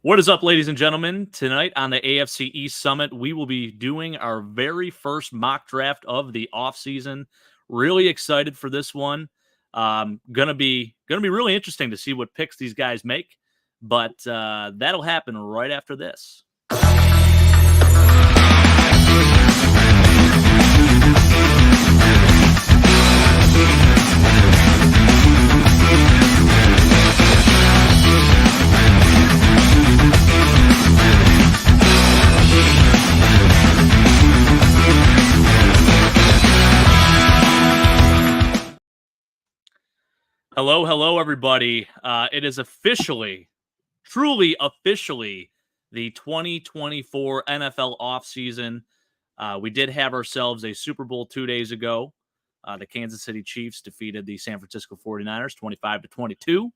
What is up, ladies and gentlemen? Tonight on the AFC East Summit, we will be doing our very first mock draft of the offseason. Really excited for this one. Gonna be really interesting to see what picks these guys make, but that'll happen right after this. Hello, everybody. It is truly officially, the 2024 NFL offseason. We did have ourselves a Super Bowl 2 days ago. The Kansas City Chiefs defeated the San Francisco 49ers 25-22.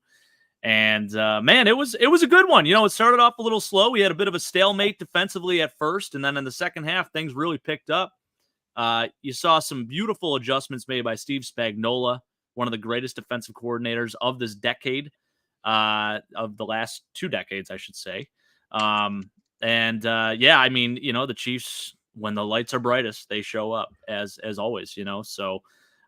And man, it was a good one. It started off a little slow. We had a bit of a stalemate defensively at first, and then in the second half, things really picked up. You saw some beautiful adjustments made by Steve Spagnuolo, one of the greatest defensive coordinators of this decade, of the last 2 decades, I should say. The Chiefs, when the lights are brightest, they show up as always, So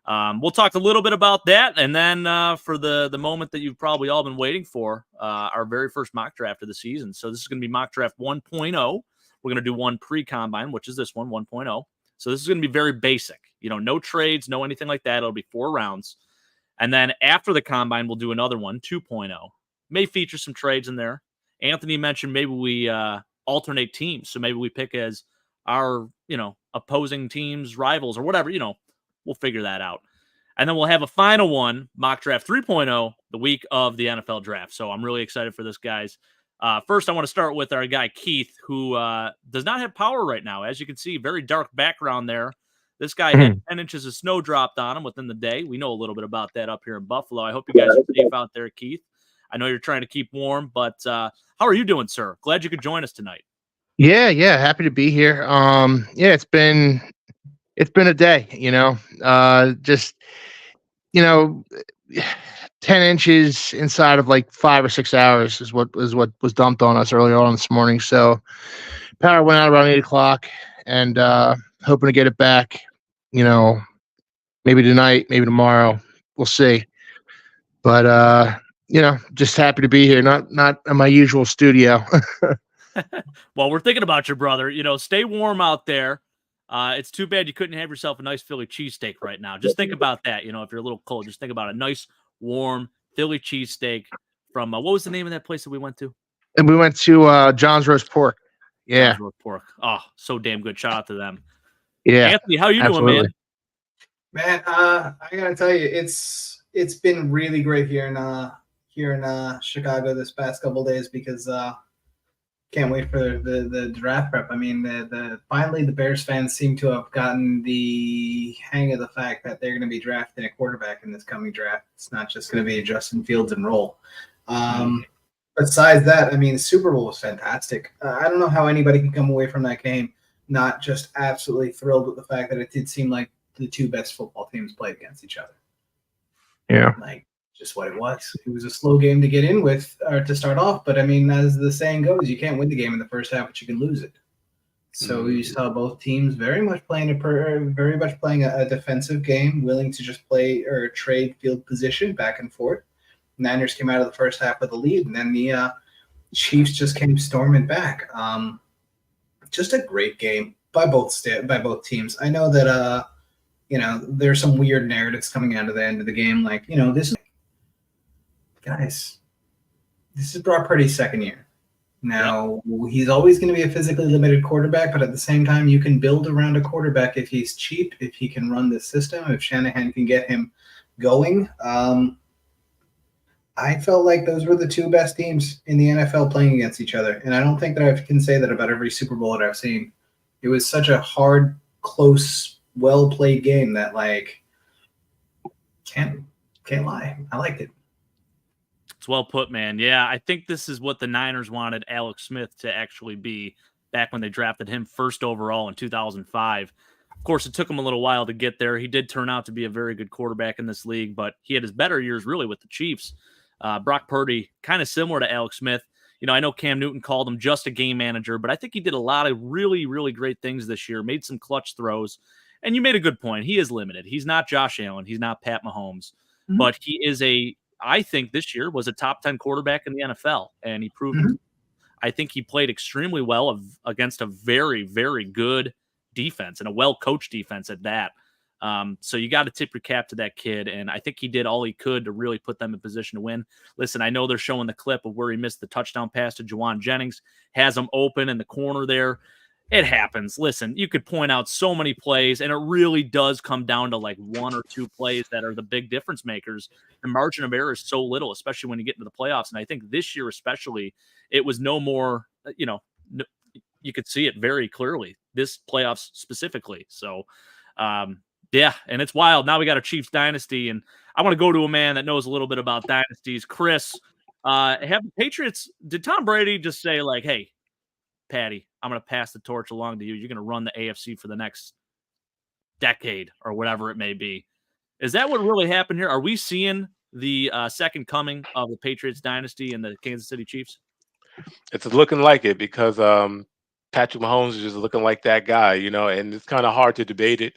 we'll talk a little bit about that. And then for the moment that you've probably all been waiting for, our very first mock draft of the season. So this is going to be mock draft 1.0. We're going to do one pre-combine, which is this one, 1.0. So this is going to be very basic, no trades, no anything like that. It'll be 4 rounds. And then after the combine, we'll do another one, 2.0. May feature some trades in there. Anthony mentioned maybe we alternate teams. So maybe we pick as our, opposing teams, rivals, or whatever, we'll figure that out. And then we'll have a final one, mock draft 3.0, the week of the NFL draft. So I'm really excited for this, guys. First, I want to start with our guy, Keith, who does not have power right now. As you can see, very dark background there. This guy had 10 inches of snow dropped on him within the day. We know a little bit about that up here in Buffalo. I hope you guys are safe out there, Keith. I know you're trying to keep warm, but how are you doing, sir? Glad you could join us tonight. Yeah, happy to be here. It's been a day, 10 inches inside of like 5 or 6 hours is what was dumped on us earlier on this morning. So power went out around 8 o'clock, and hoping to get it back, maybe tonight, maybe tomorrow. We'll see. But just happy to be here. Not in my usual studio. Well, we're thinking about you, brother. Stay warm out there. It's too bad you couldn't have yourself a nice Philly cheesesteak right now. Just think about that. If you're a little cold, just think about a nice, warm Philly cheesesteak from what was the name of that place that we went to? And we went to John's Roast Pork. Yeah. John's Roast Pork. Oh, so damn good. Shout out to them. Yeah. Anthony, how you doing, man? Man, I gotta tell you, it's been really great here in Chicago this past couple of days because can't wait for the draft prep. I mean, finally the Bears fans seem to have gotten the hang of the fact that they're going to be drafting a quarterback in this coming draft. It's not just going to be Justin Fields and roll. Besides that, I mean, the Super Bowl was fantastic. I don't know how anybody can come away from that game not just absolutely thrilled with the fact that it did seem like the 2 best football teams played against each other. Yeah. Like, just what it was. It was a slow game to get in with, or to start off. But, I mean, as the saying goes, you can't win the game in the first half, but you can lose it. So you saw both teams very much playing a defensive game, willing to just play or trade field position back and forth. Niners came out of the first half with a lead, and then the Chiefs just came storming back. Just a great game by both teams. I know that there's some weird narratives coming out of the end of the game, like this is Brock Purdy's second year. Now he's always going to be a physically limited quarterback, but at the same time, you can build around a quarterback if he's cheap, if he can run the system, if Shanahan can get him going. I felt like those were the 2 best teams in the NFL playing against each other. And I don't think that I can say that about every Super Bowl that I've seen. It was such a hard, close, well-played game that, can't lie. I liked it. It's well put, man. Yeah, I think this is what the Niners wanted Alex Smith to actually be back when they drafted him first overall in 2005. Of course, it took him a little while to get there. He did turn out to be a very good quarterback in this league, but he had his better years really with the Chiefs. Brock Purdy, kind of similar to Alex Smith. I know Cam Newton called him just a game manager, but I think he did a lot of really, really great things this year, made some clutch throws. And you made a good point. He is limited. He's not Josh Allen. He's not Pat Mahomes. Mhm. But he is I think this year was a top 10 quarterback in the NFL, and he proved it. I think he played extremely well against a very, very good defense and a well-coached defense at that. So you got to tip your cap to that kid, and I think he did all he could to really put them in position to win. Listen, I know they're showing the clip of where he missed the touchdown pass to Juwan Jennings, has him open in the corner there. It happens. Listen, you could point out so many plays, and it really does come down to like one or two plays that are the big difference makers. The margin of error is so little, especially when you get into the playoffs. And I think this year especially, it was no more, you could see it very clearly, this playoffs specifically. So, yeah, and it's wild. Now we got a Chiefs dynasty, and I want to go to a man that knows a little bit about dynasties. Chris, have the Patriots, did Tom Brady just say like, hey, Patty, I'm going to pass the torch along to you. You're going to run the AFC for the next decade or whatever it may be. Is that what really happened here? Are we seeing the second coming of the Patriots dynasty and the Kansas City Chiefs? It's looking like it because Patrick Mahomes is just looking like that guy, and it's kind of hard to debate it.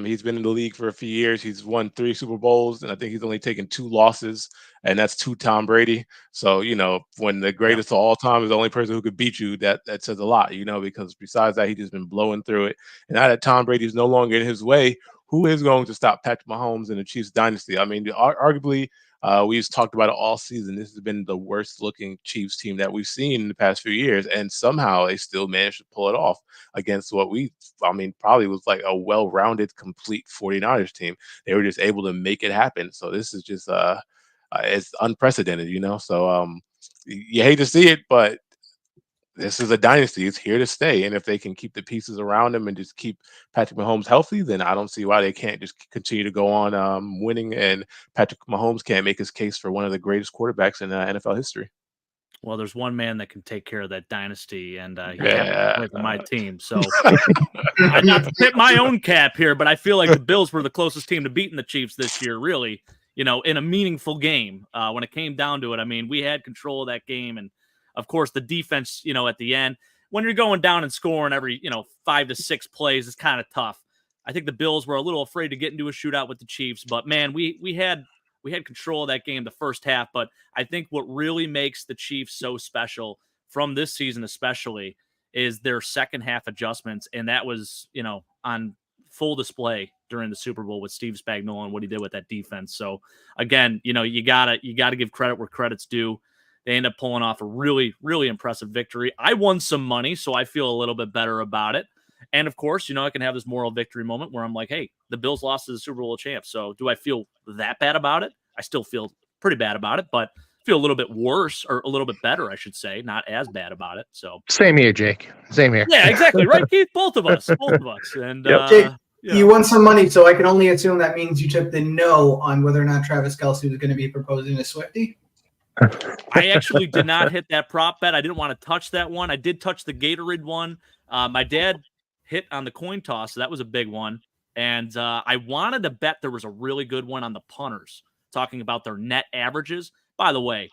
He's been in the league for a few years. He's won 3 Super Bowls, and I think he's only taken 2 losses, and that's to Tom Brady. So, when the greatest of all time is the only person who could beat you, that says a lot, because besides that, he's just been blowing through it. And now that Tom Brady is no longer in his way, who is going to stop Patrick Mahomes in the Chiefs dynasty? I mean, arguably, we've talked about it all season. This has been the worst looking Chiefs team that we've seen in the past few years, and somehow they still managed to pull it off against what probably was like a well-rounded, complete 49ers team. They were just able to make it happen. So this is just it's unprecedented, So you hate to see it, but this is a dynasty. It's here to stay. And if they can keep the pieces around him and just keep Patrick Mahomes healthy, then I don't see why they can't just continue to go on winning. And Patrick Mahomes can't make his case for one of the greatest quarterbacks in NFL history. Well, there's one man that can take care of that dynasty, and he Yeah. play for my team. So I'm not to tip my own cap here, but I feel like the Bills were the closest team to beating the Chiefs this year, really, in a meaningful game. When it came down to it, I mean, we had control of that game, and of course, the defense, at the end, when you're going down and scoring every, 5 to 6 plays, it's kind of tough. I think the Bills were a little afraid to get into a shootout with the Chiefs, but man, we had control of that game the first half. But I think what really makes the Chiefs so special from this season, especially, is their second half adjustments, and that was, on full display during the Super Bowl with Steve Spagnuolo and what he did with that defense. So again, you gotta give credit where credit's due. They end up pulling off a really, really impressive victory. I won some money, so I feel a little bit better about it. And, of course, I can have this moral victory moment where I'm like, hey, the Bills lost to the Super Bowl champs. So do I feel that bad about it? I still feel pretty bad about it, but feel a little bit worse, or a little bit better, I should say, not as bad about it. So Same here, Jake. Same here. Yeah, exactly. Right, Keith? Both of us. And Jake, you won some money, so I can only assume that means you took the no on whether or not Travis Kelce was going to be proposing to Swiftie. I actually did not hit that prop bet. I didn't want to touch that one. I did touch the Gatorade one. My dad hit on the coin toss, so that was a big one. And I wanted to bet there was a really good one on the punters, talking about their net averages. By the way,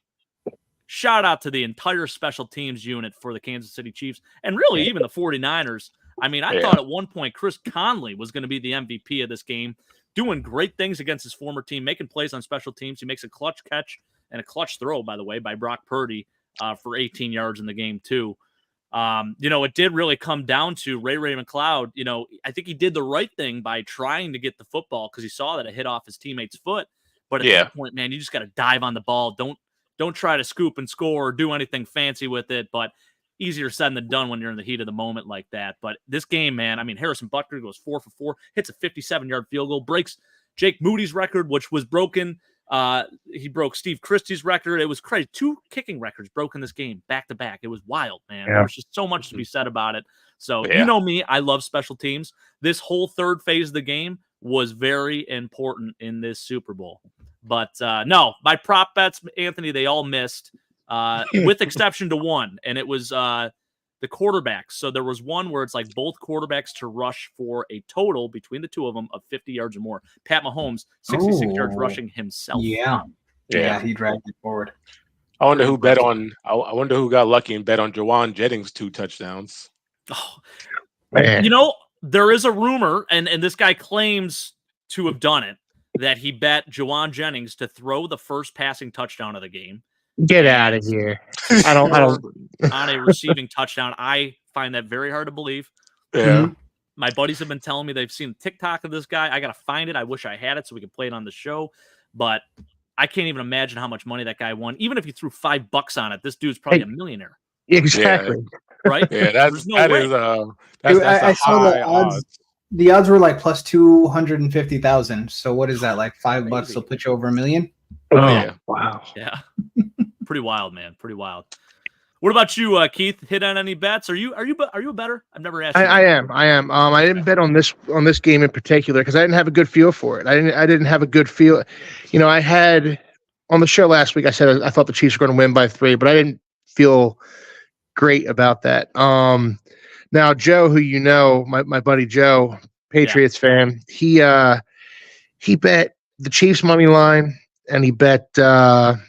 shout out to the entire special teams unit for the Kansas City Chiefs, and really even the 49ers. I mean, I thought at one point Chris Conley was going to be the MVP of this game, doing great things against his former team, making plays on special teams. He makes a clutch catch and a clutch throw, by the way, by Brock Purdy for 18 yards in the game, too. It did really come down to Ray McLeod. I think he did the right thing by trying to get the football because he saw that it hit off his teammate's foot. But at that point, man, you just got to dive on the ball. Don't try to scoop and score or do anything fancy with it. But easier said than done when you're in the heat of the moment like that. But this game, man, I mean, Harrison Butker goes 4 for 4, hits a 57-yard field goal, breaks Jake Moody's record, which was broken. He broke Steve Christie's record. It was crazy. 2 kicking records broken this game back to back. It was wild, man. Yeah. There was just so much to be said about it. So you know me, I love special teams. This whole third phase of the game was very important in this Super Bowl. But no, my prop bets, Anthony, they all missed, with exception to one, and it was the quarterbacks. So there was one where it's like both quarterbacks to rush for a total between the two of them of 50 yards or more. Pat Mahomes, 66 yards rushing himself. Yeah, he dragged it forward. I wonder Pretty who bet impressive. on. I wonder who got lucky and bet on Jawan Jennings 2 touchdowns. Oh, Man. you know, there is a rumor, and this guy claims to have done it, that he bet Jawan Jennings to throw the first passing touchdown of the game. Get out and of here. to I don't score on a receiving touchdown. I find that very hard to believe. Yeah. Mhm. My buddies have been telling me they've seen TikTok of this guy. I got to find it. I wish I had it so we could play it on the show. But I can't even imagine how much money that guy won. Even if you threw $5 on it, this dude's probably a millionaire, exactly. right? Yeah, There's no way. that's I a saw the high odds. The odds were like plus 250,000. So what is that? Like $5 Crazy. will put you over $1 million. Oh, yeah. wow. Yeah. Pretty wild, man. Pretty wild. What about you, Keith? Hit on any bets? Are you a bettor? I've never asked you. I am. I didn't bet on this game in particular because I didn't have a good feel for it. I didn't have a good feel. You know, I had on the show last week. I said I thought the Chiefs were going to win by 3, but I didn't feel great about that. Now Joe, who you know, my buddy Joe, Patriots fan, he bet the Chiefs money line and he bet the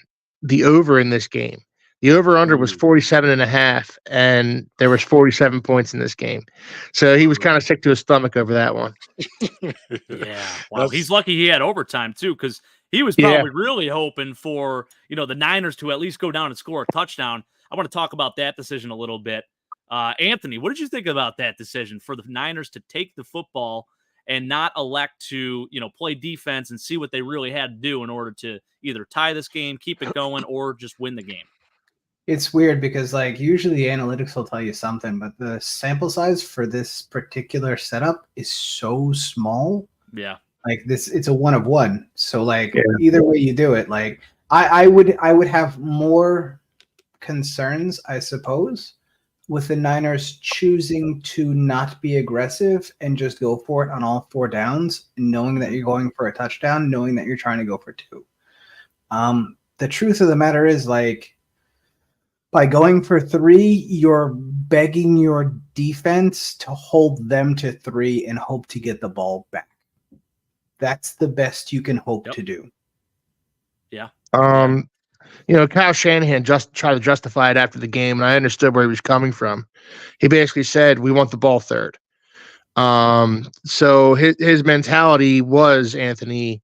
over in this game. The over-under was 47.5, and there was 47 points in this game. So he was kind of sick to his stomach over that one. Yeah. Wow. He's lucky he had overtime, too, because he was probably really hoping for, the Niners to at least go down and score a touchdown. I want to talk about that decision a little bit. Anthony, what did you think about that decision for the Niners to take the football and not elect to, play defense and see what they really had to do in order to either tie this game, keep it going, or just win the game? It's weird because usually analytics will tell you something, but the sample size for this particular setup is so small. Yeah. It's a 1 of 1. So either way you do it, I would have more concerns, I suppose, with the Niners choosing to not be aggressive and just go for it on all 4 downs, knowing that you're going for a touchdown, knowing that you're trying to go for 2. The truth of the matter is by going for 3, you're begging your defense to hold them to 3 and hope to get the ball back. That's the best you can hope to do. Yeah. Kyle Shanahan just tried to justify it after the game, and I understood where he was coming from. He basically said, we want the ball third. So his mentality was, Anthony,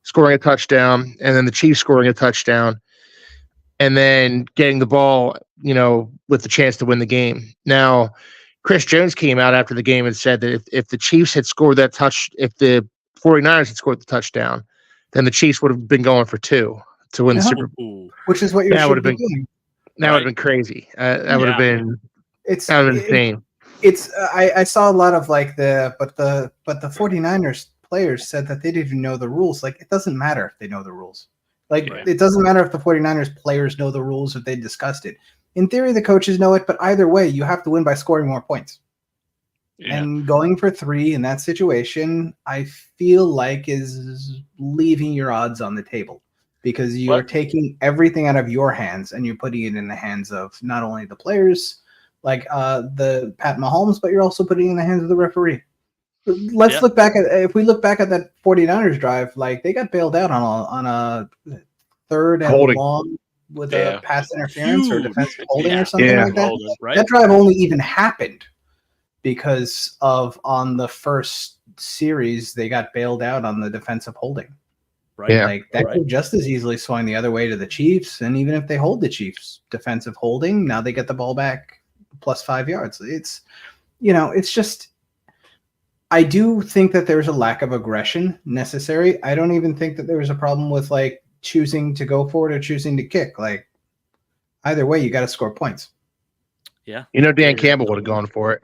scoring a touchdown, and then the Chiefs scoring a touchdown, and then getting the ball, with the chance to win the game. Now, Chris Jones came out after the game and said that if the Chiefs had scored that if the 49ers had scored the touchdown, then the Chiefs would have been going for 2 to win the Super Bowl. Which is what you should be doing. That would have been crazy. That would have been insane. I saw a lot of but the 49ers players said that they didn't even know the rules. It doesn't matter if they know the rules. It doesn't matter if the 49ers players know the rules if they discussed it. In theory, the coaches know it, but either way, you have to win by scoring more points. Yeah. And going for 3 in that situation, I feel like is leaving your odds on the table because you're taking everything out of your hands and you're putting it in the hands of not only the players, the Pat Mahomes, but you're also putting it in the hands of the referee. Let's look back if we look back at that 49ers drive, they got bailed out on a 3rd and long with a pass interference or defensive holding or something like that. Right? That drive only even happened because of on the first series they got bailed out on the defensive holding. Right. Yeah. That could just as easily swing the other way to the Chiefs, and even if they hold the Chiefs defensive holding, now they get the ball back plus 5 yards. It's it's just. I do think that there's a lack of aggression necessary. I don't even think that there was a problem with choosing to go for it or choosing to kick. Either way, you got to score points. Yeah. Dan Campbell would have gone for it.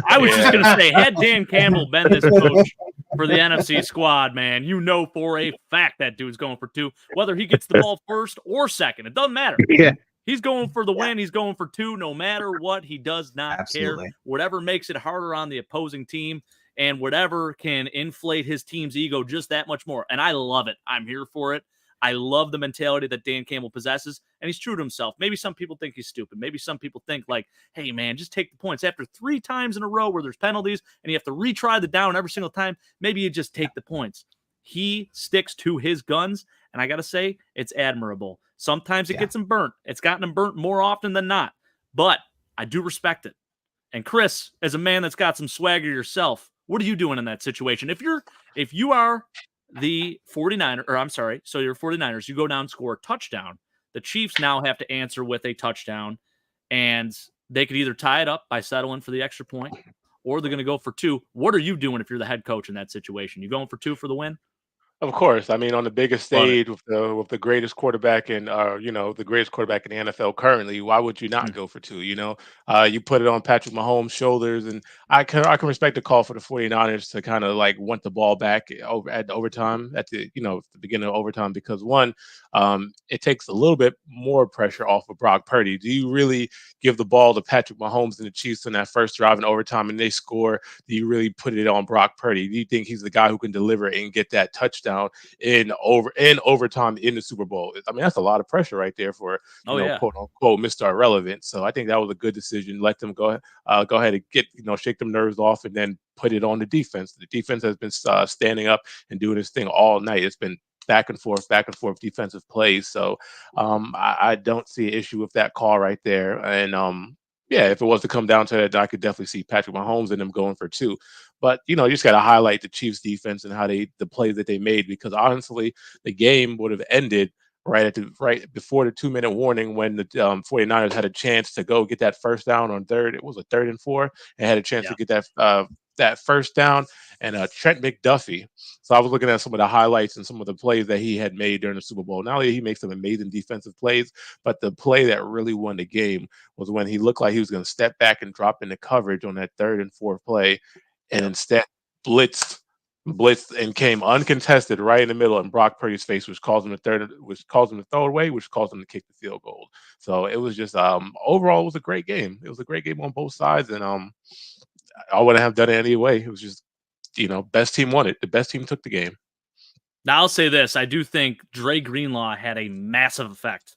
I was just going to say, had Dan Campbell been this coach for the NFC squad, man, for a fact that dude's going for 2, whether he gets the ball first or second. It doesn't matter. Yeah. He's going for the win. He's going for 2, no matter what. He does not care. Whatever makes it harder on the opposing team and whatever can inflate his team's ego just that much more. And I love it. I'm here for it. I love the mentality that Dan Campbell possesses, and he's true to himself. Maybe some people think he's stupid. Maybe some people think hey, man, just take the points. After 3 times in a row where there's penalties and you have to retry the down every single time, maybe you just take the points. He sticks to his guns, and I got to say, it's admirable. Sometimes it gets him burnt. It's gotten him burnt more often than not. But I do respect it. And Chris, as a man that's got some swagger yourself, what are you doing in that situation? If you are the 49er, or I'm sorry, so you're 49ers, you go down, score a touchdown. The Chiefs now have to answer with a touchdown, and they could either tie it up by settling for the extra point, or they're going to go for 2. What are you doing if you're the head coach in that situation? You going for 2 for the win? Of course, I mean on the biggest Love it. stage with the greatest quarterback in the greatest quarterback in the NFL currently, why would you not go for 2? You put it on Patrick Mahomes' shoulders, and I can respect the call for the 49ers to kind of like want the ball back over at the overtime at the beginning of overtime because one, it takes a little bit more pressure off of Brock Purdy. Do you really give the ball to Patrick Mahomes and the Chiefs in that first drive in overtime and they score? Do you really put it on Brock Purdy? Do you think he's the guy who can deliver and get that touchdown in overtime in the Super Bowl? I mean, that's a lot of pressure right there for quote unquote Mr. Irrelevant. So I think that was a good decision. Let them go ahead and get shake them nerves off and then put it on the defense. The defense has been standing up and doing this thing all night. It's been back and forth defensive plays. So I don't see an issue with that call right there. And yeah, if it was to come down to that, I could definitely see Patrick Mahomes and them going for 2. But you just got to highlight the Chiefs defense and how the plays that they made, because honestly, the game would have ended right before the 2-minute warning when the 49ers had a chance to go get that first down on third. It was a 3rd and 4, and had a chance to get that first down. And Trent McDuffie. So I was looking at some of the highlights and some of the plays that he had made during the Super Bowl. Not only he makes some amazing defensive plays, but the play that really won the game was when he looked like he was going to step back and drop into coverage on that 3rd and 4th play, and instead blitzed and came uncontested right in the middle in Brock Purdy's face, which caused him to throw it away, which caused him to kick the field goal. So it was just overall it was a great game. It was a great game on both sides, and I wouldn't have done it anyway. It was just best team won it. The best team took the game. Now I'll say this: I do think Dre Greenlaw had a massive effect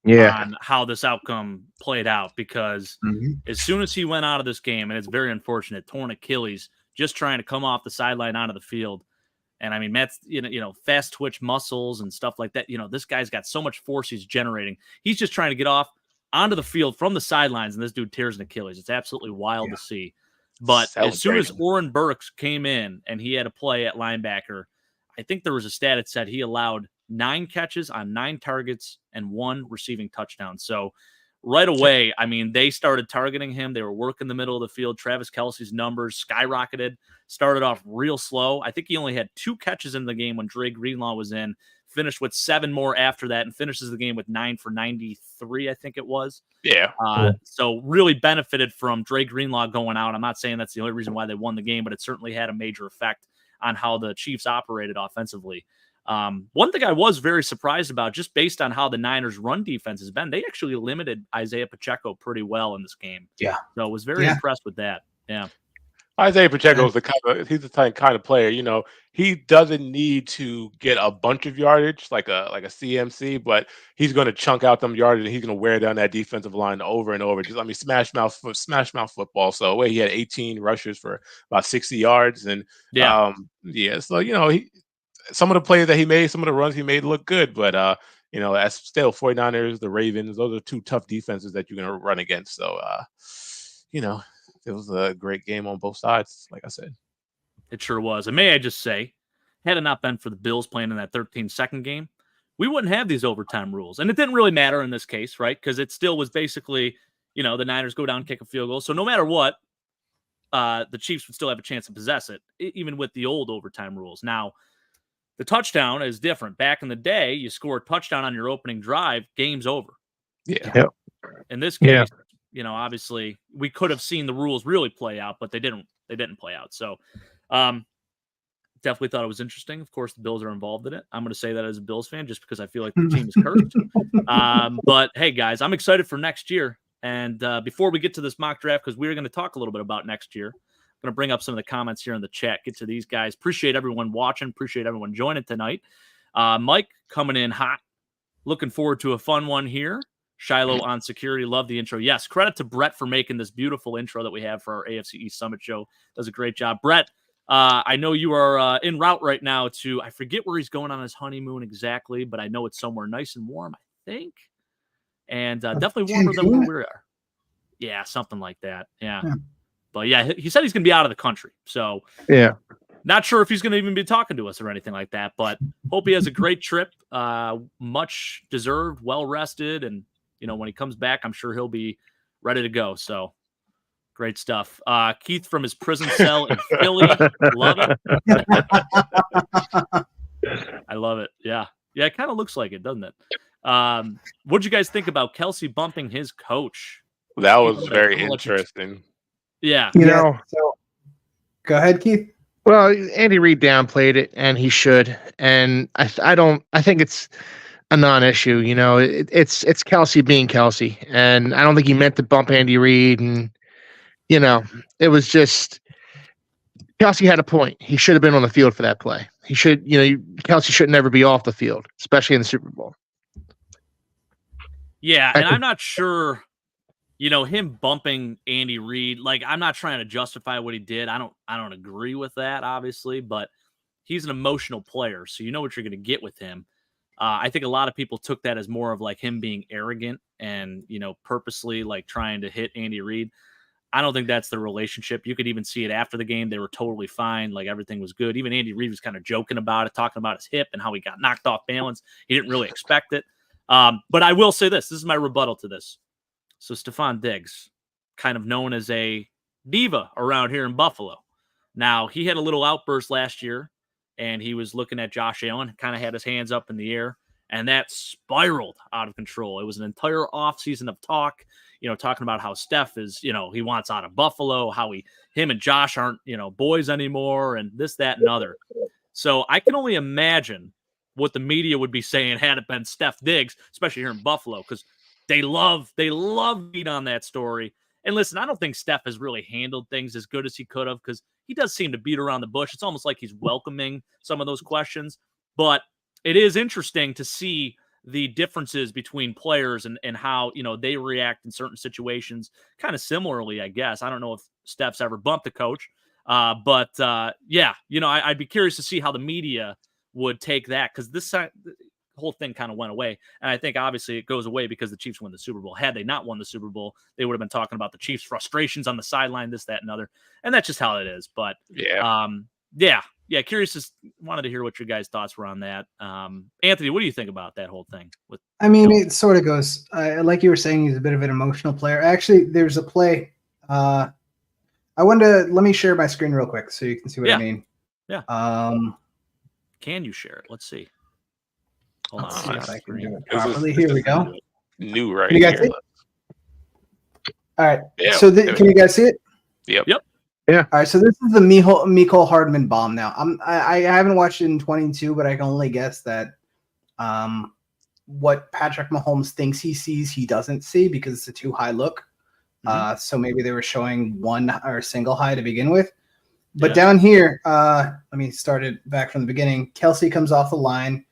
on how this outcome played out, because as soon as he went out of this game, and it's very unfortunate, torn Achilles, just trying to come off the sideline onto the field. And I mean, Matt's, fast twitch muscles and stuff like that. This guy's got so much force he's generating. He's just trying to get off onto the field from the sidelines, and this dude tears an Achilles. It's absolutely wild to see. But as soon as Oren Burks came in and he had a play at linebacker, I think there was a stat that said he allowed 9 catches on 9 targets and 1 receiving touchdown. So right away, I mean, they started targeting him. They were working the middle of the field. Travis Kelce's numbers skyrocketed, started off real slow. I think he only had 2 catches in the game when Dre Greenlaw was in, finished with 7 more after that, and finishes the game with 9 for 93, I think it was. Yeah. So really benefited from Dre Greenlaw going out. I'm not saying that's the only reason why they won the game, but it certainly had a major effect on how the Chiefs operated offensively. One thing I was very surprised about, just based on how the Niners' run defense has been, they actually limited Isaiah Pacheco pretty well in this game. Yeah. So I was very impressed with that. Yeah. Isaiah Pacheco is he's the kind of player, he doesn't need to get a bunch of yardage like a CMC, but he's going to chunk out them yardage and he's going to wear down that defensive line over and over. Smash mouth football. So he had 18 rushes for about 60 yards. And so, some of the plays that he made, some of the runs he made look good, but as still 49ers, the Ravens, those are 2 tough defenses that you're going to run against. So, it was a great game on both sides, like I said. It sure was. And may I just say, had it not been for the Bills playing in that 13-second game, we wouldn't have these overtime rules. And it didn't really matter in this case, right? Because it still was basically, the Niners go down, kick a field goal. So no matter what, the Chiefs would still have a chance to possess it, even with the old overtime rules. Now, the touchdown is different. Back in the day, you score a touchdown on your opening drive, game's over. Yeah. In this case, obviously we could have seen the rules really play out, but they didn't play out. So definitely thought it was interesting. Of course, the Bills are involved in it. I'm going to say that as a Bills fan, just because I feel like the team is cursed. But hey guys, I'm excited for next year. And before we get to this mock draft, because we're going to talk a little bit about next year, I'm going to bring up some of the comments here in the chat, get to these guys. Appreciate everyone watching. Appreciate everyone joining tonight. Mike coming in hot. Looking forward to a fun one here. Shiloh on security. Love the intro. Yes, credit to Brett for making this beautiful intro that we have for our AFC East Summit show. Does a great job. Brett, I know you are en route right now to, I forget where he's going on his honeymoon exactly, but I know it's somewhere nice and warm. I think, and definitely warmer than where Cancun? we are. Yeah, something like that. Yeah. Yeah. But yeah, he said he's going to be out of the country. So Yeah. not sure if he's going to even be talking to us or anything like that, but hope he has a great trip. Much deserved, well rested. And, when he comes back, I'm sure he'll be ready to go. So great stuff. Keith from his prison cell in Philly. Love it. I love it. Yeah. Yeah, it kind of looks like it, doesn't it? What'd you guys think about Kelsey bumping his coach? That was very interesting. Yeah. So go ahead, Keith. Well, Andy Reid downplayed it, and he should. And I think it's a non-issue. It's Kelsey being Kelsey, and I don't think he meant to bump Andy Reid. And it was just Kelsey had a point. He should have been on the field for that play. He should. Kelsey should never be off the field, especially in the Super Bowl. Yeah, and I'm not sure. Him bumping Andy Reid, like, I'm not trying to justify what he did. I don't agree with that, obviously, but he's an emotional player, so you know what you're going to get with him. I think a lot of people took that as more of like him being arrogant and, purposely like trying to hit Andy Reid. I don't think that's the relationship. You could even see it after the game. They were totally fine. Like, everything was good. Even Andy Reid was kind of joking about it, talking about his hip and how he got knocked off balance. He didn't really expect it. But I will say this is my rebuttal to this. So Stephon Diggs, kind of known as a diva around here in Buffalo. Now, he had a little outburst last year, and he was looking at Josh Allen, kind of had his hands up in the air, and that spiraled out of control. It was an entire offseason of talk, talking about how Steph is, he wants out of Buffalo, how him and Josh aren't, boys anymore, and this, that, and other. So I can only imagine what the media would be saying had it been Steph Diggs, especially here in Buffalo, because they love beat on that story. And listen, I don't think Steph has really handled things as good as he could have, because he does seem to beat around the bush. It's almost like he's welcoming some of those questions. But it is interesting to see the differences between players and how, they react in certain situations kind of similarly, I guess. I don't know if Steph's ever bumped a coach. But I'd be curious to see how the media would take that, because this whole thing kind of went away. And I think obviously it goes away because the Chiefs win the Super Bowl. Had they not won the Super Bowl, they would have been talking about the Chiefs' frustrations on the sideline, this, that, and other. And that's just how it is. But curious, wanted to hear what your guys' thoughts were on that. Anthony, what do you think about that whole thing? It sort of goes, like you were saying, he's a bit of an emotional player. Actually, there's a play. Let me share my screen real quick so you can see what I mean. Yeah. Can you share it? Let's see. Hold on. Let's see if I can do it properly. Here we go. New right you guys here. See it? All right. Yeah, so can you guys see it? Yep. Yeah. All right. So this is the Mecole Hardman bomb. Now, I haven't watched it in 22, but I can only guess that what Patrick Mahomes thinks he sees, he doesn't see because it's a too high look. So maybe they were showing one or single high to begin with. But down here, let me start it back from the beginning. Kelsey comes off the line.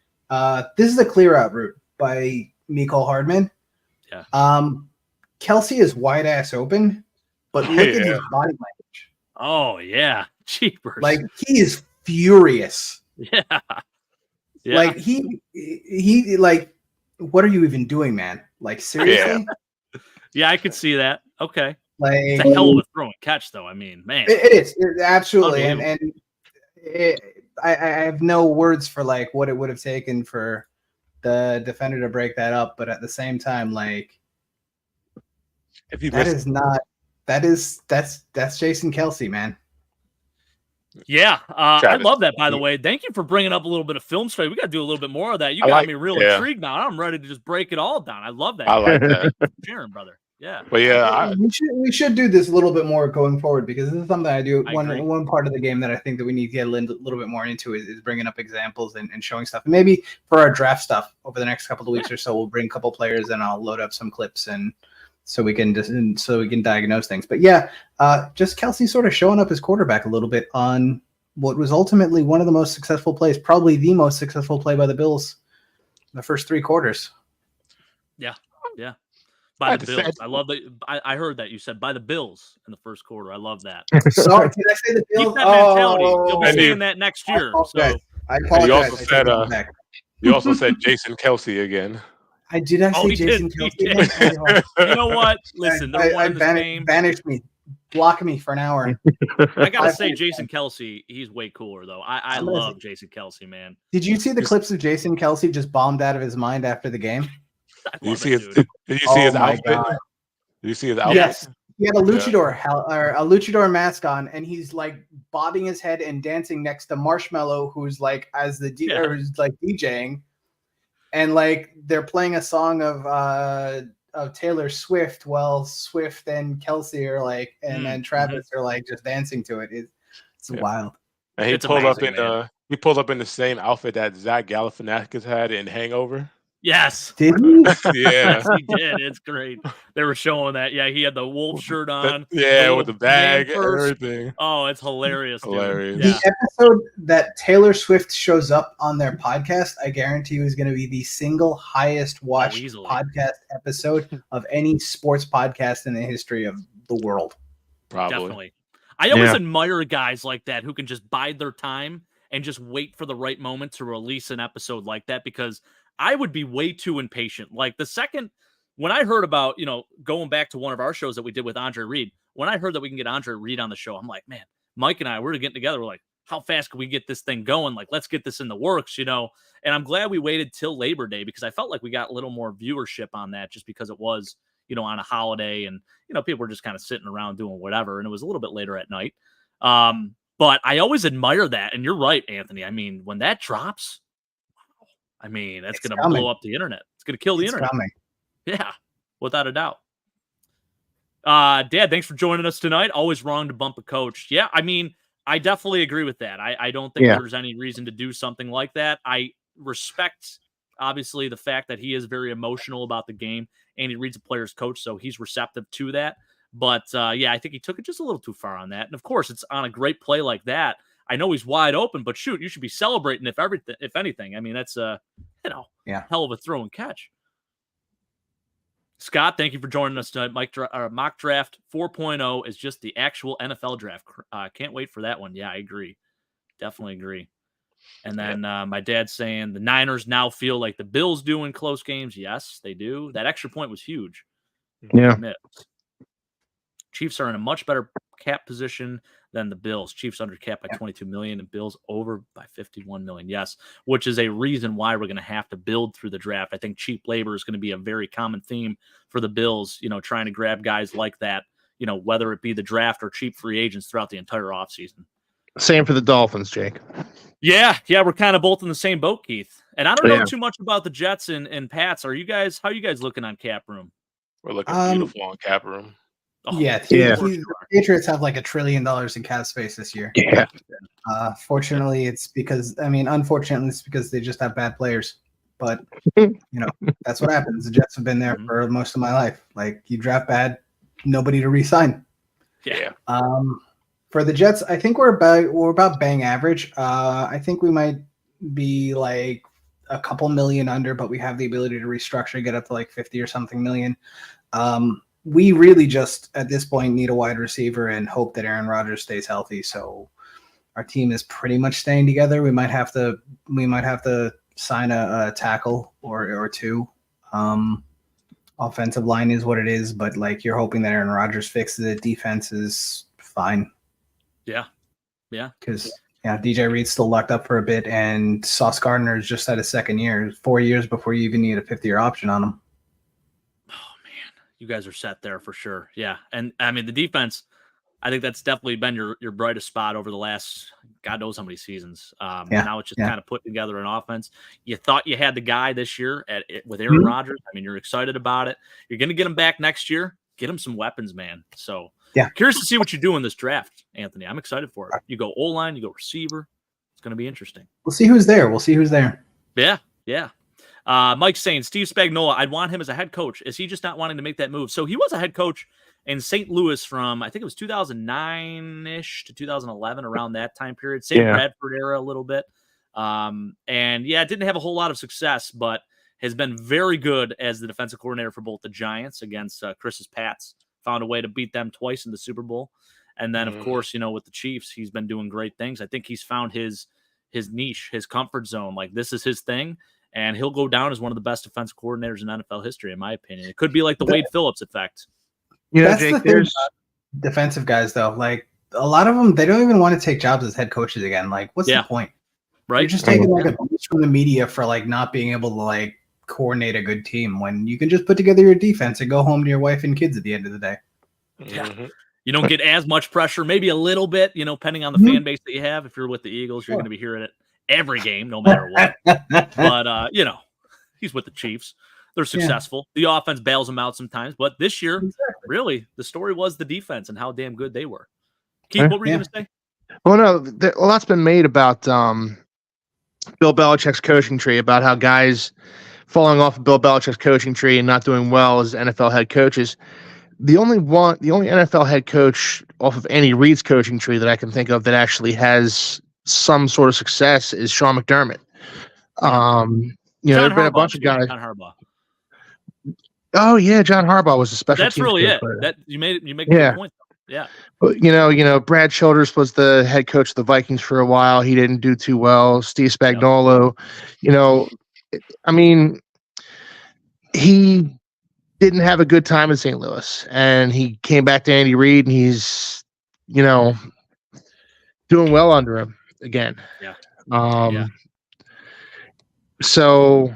This is a clear out route by Mecole Hardman. Yeah. Kelsey is wide ass open, but look at his body language. Oh yeah, cheapers. Like, he is furious. Yeah. Like he like, what are you even doing, man? Like, seriously? Yeah, I could see that. Okay. Like, it's a hell of a throw and catch, though. I mean, man, it is absolutely, and I have no words for like what it would have taken for the defender to break that up, but at the same time, like, that's Jason Kelsey, man. Yeah, I love that. By the way, thank you for bringing up a little bit of film study. We got to do a little bit more of that. You got me real intrigued now. I'm ready to just break it all down. I love that. I like that, Sharon, brother. Yeah, but we should do this a little bit more going forward, because this is something I do. One part of the game that I think that we need to get a little bit more into is bringing up examples and showing stuff. And maybe for our draft stuff over the next couple of weeks or so, we'll bring a couple players and I'll load up some clips and so we can diagnose things. But just Kelsey sort of showing up as quarterback a little bit on what was ultimately one of the most successful plays, probably the most successful play by the Bills in the first 3 quarters. Yeah. By the Bills. I love that. I heard that you said by the Bills in the first quarter. I love that. Sorry, did I say the Bills? Keep that mentality. You'll be saying that next year. I apologize. You also said Jason Kelsey again. Did I say he Jason did. Kelce? He again? did. Hold on. You know what? Listen, they're one and the same. Banish me. Block me for an hour. I gotta I say, think- Jason Kelce, he's way cooler though. I love Jason Kelce, man. Did you see the clips of Jason Kelce just bombed out of his mind after the game? I Did you love see it, his? dude. Did you see his my outfit? God. Did you see his outfit? Yes. He had a luchador mask on, and he's like bobbing his head and dancing next to Marshmello, who's like who's like DJing, and like they're playing a song of Taylor Swift while Swift and Kelce are like, and then Travis are like just dancing to it. It's wild. And he It's pulled amazing, up in the same outfit that Zach Galifianakis had in Hangover. Yes. Did he? Yeah. Yes, he did. It's great. They were showing that. Yeah, he had the wolf shirt on. With the bag and purse. everything. Oh, it's hilarious, dude. Hilarious. Yeah. The episode that Taylor Swift shows up on their podcast, I guarantee you, is going to be the single highest watched easily. podcast episode of any sports podcast in the history of the world. Probably. Definitely. I always admire guys like that who can just bide their time and just wait for the right moment to release an episode like that, because I would be way too impatient. Like the second when I heard about, going back to one of our shows that we did with Andre Reed, when I heard that we can get Andre Reed on the show, I'm like, man, Mike and I, we're getting together. We're like, how fast can we get this thing going? Like, let's get this in the works, And I'm glad we waited till Labor Day, because I felt like we got a little more viewership on that just because it was, on a holiday and, people were just kind of sitting around doing whatever. And it was a little bit later at night. But I always admire that. And you're right, Anthony. I mean, when that drops, that's going to blow up the internet. It's going to kill the internet. Coming. Yeah, without a doubt. Dad, thanks for joining us tonight. Always wrong to bump a coach. Yeah, I definitely agree with that. I don't think there's any reason to do something like that. I respect, obviously, the fact that he is very emotional about the game and he reads a player's coach, so he's receptive to that. But, I think he took it just a little too far on that. And, of course, it's on a great play like that. I know he's wide open, but shoot, you should be celebrating if anything. That's a hell of a throw and catch. Scott, thank you for joining us tonight. Mock Draft 4.0 is just the actual NFL draft. Can't wait for that one. Yeah, I agree. Definitely agree. And then my dad's saying the Niners now feel like the Bills do in close games. Yes, they do. That extra point was huge. Yeah. Chiefs are in a much better cap position than the Bills. Chiefs under cap by 22 million and Bills over by 51 million. Yes, which is a reason why we're going to have to build through the draft. I think cheap labor is going to be a very common theme for the Bills, trying to grab guys like that, whether it be the draft or cheap free agents throughout the entire offseason. Same for the Dolphins, Jake. Yeah, we're kind of both in the same boat, Keith. And I don't know too much about the Jets and Pats. How are you guys looking on cap room? We're looking beautiful on cap room. Oh, the Patriots have like $1 trillion in cap space this year. Yeah. Unfortunately, it's because they just have bad players. But that's what happens. The Jets have been there for most of my life. Like, you draft bad, nobody to re-sign. Yeah. For the Jets, I think we're about bang average. I think we might be like a couple million under, but we have the ability to restructure, get up to like 50 or something million. We really just at this point need a wide receiver and hope that Aaron Rodgers stays healthy. So our team is pretty much staying together. We might have to sign a tackle or two. Offensive line is what it is, but like, you're hoping that Aaron Rodgers fixes it. Defense is fine. Yeah. Because DJ Reed's still locked up for a bit, and Sauce Gardner is just at his second year. 4 years before you even need a 5th-year option on him. Oh man, you guys are set there for sure. Yeah, and the defense, I think that's definitely been your brightest spot over the last God knows how many seasons. Now it's just kind of putting together an offense. You thought you had the guy this year with Aaron Rodgers. You're excited about it. You're going to get him back next year. Get him some weapons, man. So curious to see what you do in this draft, Anthony. I'm excited for it. You go O-line, you go receiver. It's going to be interesting. We'll see who's there. Yeah. Mike's saying Steve Spagnuolo, I'd want him as a head coach. Is he just not wanting to make that move? So he was a head coach in St. Louis from, I think it was 2009-ish to 2011, around that time period. Same Bradford era a little bit. Didn't have a whole lot of success, but has been very good as the defensive coordinator for both the Giants against Chris's Pats. Found a way to beat them twice in the Super Bowl. And then, of course, with the Chiefs, he's been doing great things. I think he's found his niche, his comfort zone. Like, this is his thing. and he'll go down as one of the best defensive coordinators in NFL history, in my opinion. It could be like the Wade Phillips effect. That's Jake, the thing about defensive guys, though. Like a lot of them, they don't even want to take jobs as head coaches again. Like, what's the point? Right? You're just taking like a boost from the media for like not being able to like coordinate a good team when you can just put together your defense and go home to your wife and kids at the end of the day. Yeah. You don't get as much pressure, maybe a little bit, depending on the fan base that you have. If you're with the Eagles, you're going to be hearing it every game, no matter what. But, he's with the Chiefs. They're successful. The offense bails them out sometimes. But this year, really, the story was the defense and how damn good they were. Keith, what were you going to say? Well, no, a lot's been made about Bill Belichick's coaching tree, about how guys falling off of Bill Belichick's coaching tree and not doing well as NFL head coaches. The only NFL head coach off of Andy Reid's coaching tree that I can think of that actually has some sort of success is Sean McDermott. There have been a bunch of guys. John Harbaugh. Oh yeah, John Harbaugh was a special. That's really it. You make a good point. Yeah. But Brad Childress was the head coach of the Vikings for a while. He didn't do too well. Steve Spagnuolo, he didn't have a good time in St. Louis, and he came back to Andy Reid, and he's, doing well under him again. Yeah. So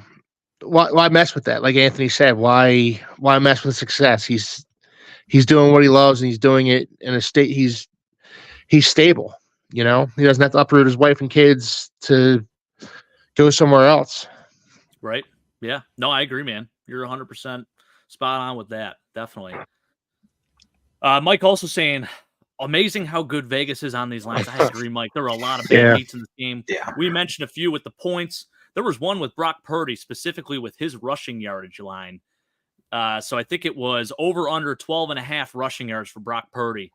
why mess with that? Like Anthony said, why mess with success? He's doing what he loves, and he's doing it in a state. He's stable. He doesn't have to uproot his wife and kids to go somewhere else. Right. Yeah. No, I agree, man. You're 100% spot on with that. Definitely. Mike also saying, amazing how good Vegas is on these lines. I agree, Mike. There were a lot of bad beats in this game. Yeah. We mentioned a few with the points. There was one with Brock Purdy, specifically with his rushing yardage line. So I think it was over under 12.5 rushing yards for Brock Purdy.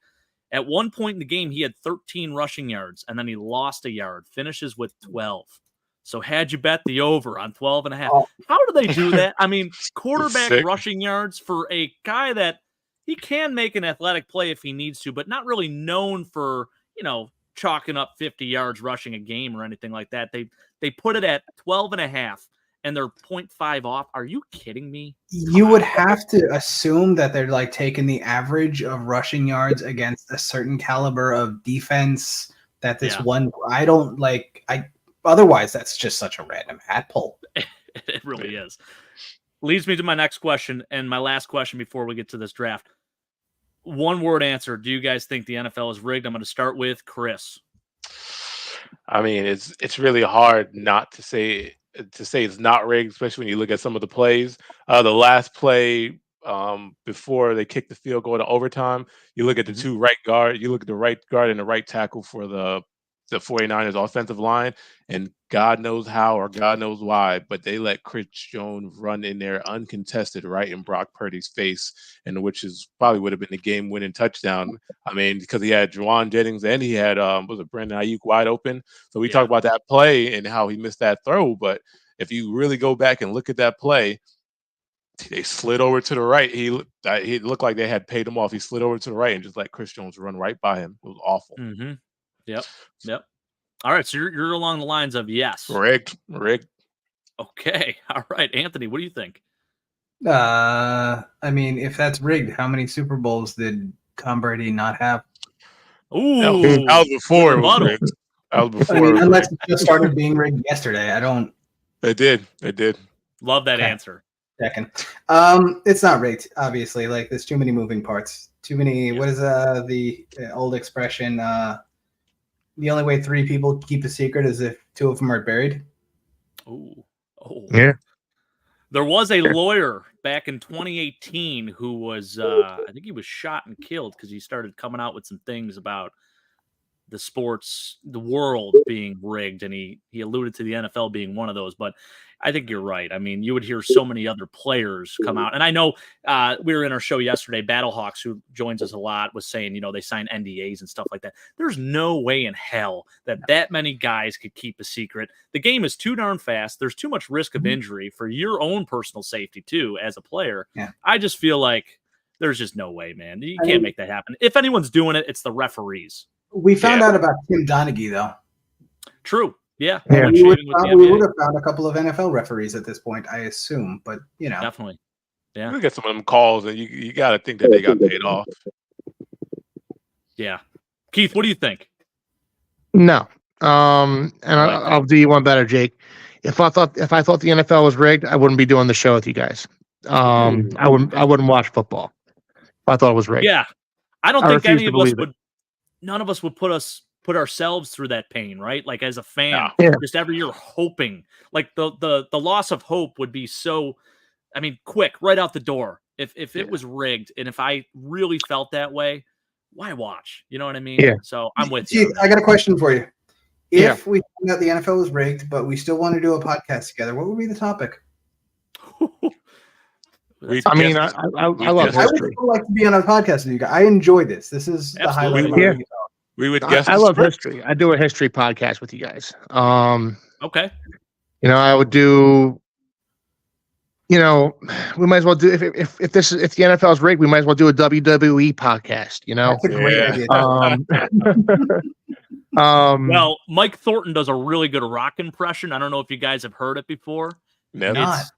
At one point in the game, he had 13 rushing yards, and then he lost a yard, finishes with 12. So had you bet the over on 12.5? Oh. How do they do that? I mean, quarterback rushing yards for a guy that he can make an athletic play if he needs to, but not really known for, chalking up 50 yards rushing a game or anything like that. They put it at 12.5. And they're 0.5 off. Are you kidding me? You would have to assume that they're like taking the average of rushing yards against a certain caliber of defense. That this one, otherwise that's just such a random hat pull. It really is. Leads me to my next question and my last question before we get to this draft. One word answer. Do you guys think the NFL is rigged? I'm going to start with Chris. I mean, it's really hard not to say it's not rigged, especially when you look at some of the plays. The last play before they kicked the field goal to overtime, you look at the two right guard, you look at the right guard and the right tackle for the 49ers offensive line, and God knows how or God knows why, but they let Chris Jones run in there uncontested right in Brock Purdy's face, and which is probably would have been the game-winning touchdown. I mean, because he had Juwan Jennings and he had Brandon Ayuk wide open. So we talk about that play and how he missed that throw, but if you really go back and look at that play, they slid over to the right. He looked like they had paid him off. He slid over to the right and just let Chris Jones run right by him. It was awful. Mm-hmm. Yep. All right, so you're along the lines of yes. Rigged. Okay. All right, Anthony, what do you think? I mean, if that's rigged, how many Super Bowls did Tom Brady not have? Ooh, that was before it was rigged. That was before. I mean, unless it just started being rigged yesterday. It did. Love that answer. Second. It's not rigged, obviously. Like, there's too many moving parts. Too many. What is the old expression? The only way 3 people keep a secret is if 2 of them are buried. Oh. Yeah. There was a lawyer back in 2018 who was, I think he was shot and killed because he started coming out with some things about the world being rigged, and he alluded to the NFL being one of those. But I think you're right. I mean, you would hear so many other players come out. And I know we were in our show yesterday, Battlehawks, who joins us a lot, was saying, they sign NDAs and stuff like that. There's no way in hell that many guys could keep a secret. The game is too darn fast. There's too much risk of injury for your own personal safety, too, as a player. Yeah. I just feel like there's just no way, man. You can't make that happen. If anyone's doing it, it's the referees. We found out about Tim Donaghy, though. True. Yeah, Yeah. We would, shaving with the we NBA. would have found a couple of NFL referees at this point, I assume. But Definitely. Yeah. We get some of them calls, and you got to think that they got paid off. Yeah. Keith, what do you think? No. And I'll do you one better, Jake. If I thought the NFL was rigged, I wouldn't be doing the show with you guys. I wouldn't watch football if I thought it was rigged. Yeah. I don't I think refuse any to of us believe it. would. None of us would put ourselves through that pain, right? Like as a fan, Yeah. just every year hoping. Like the loss of hope would be so. I mean, quick, right out the door. If it was rigged, and if I really felt that way, why watch? You know what I mean? Yeah. So I'm with you. Keith, I got a question for you. Yeah. If we found out the NFL was rigged, but we still want to do a podcast together, what would be the topic? I mean, I love I would history. still like to be on a podcast with you guys. I enjoy this. This is the highlight of my Yeah. week. We would guess. I love history. I do a history podcast with you guys. Okay. I would do. We might as well do if the NFL is rigged, we might as well do a WWE podcast. That's a great idea. Well, Mike Thornton does a really good rock impression. I don't know if you guys have heard it before. Never. It's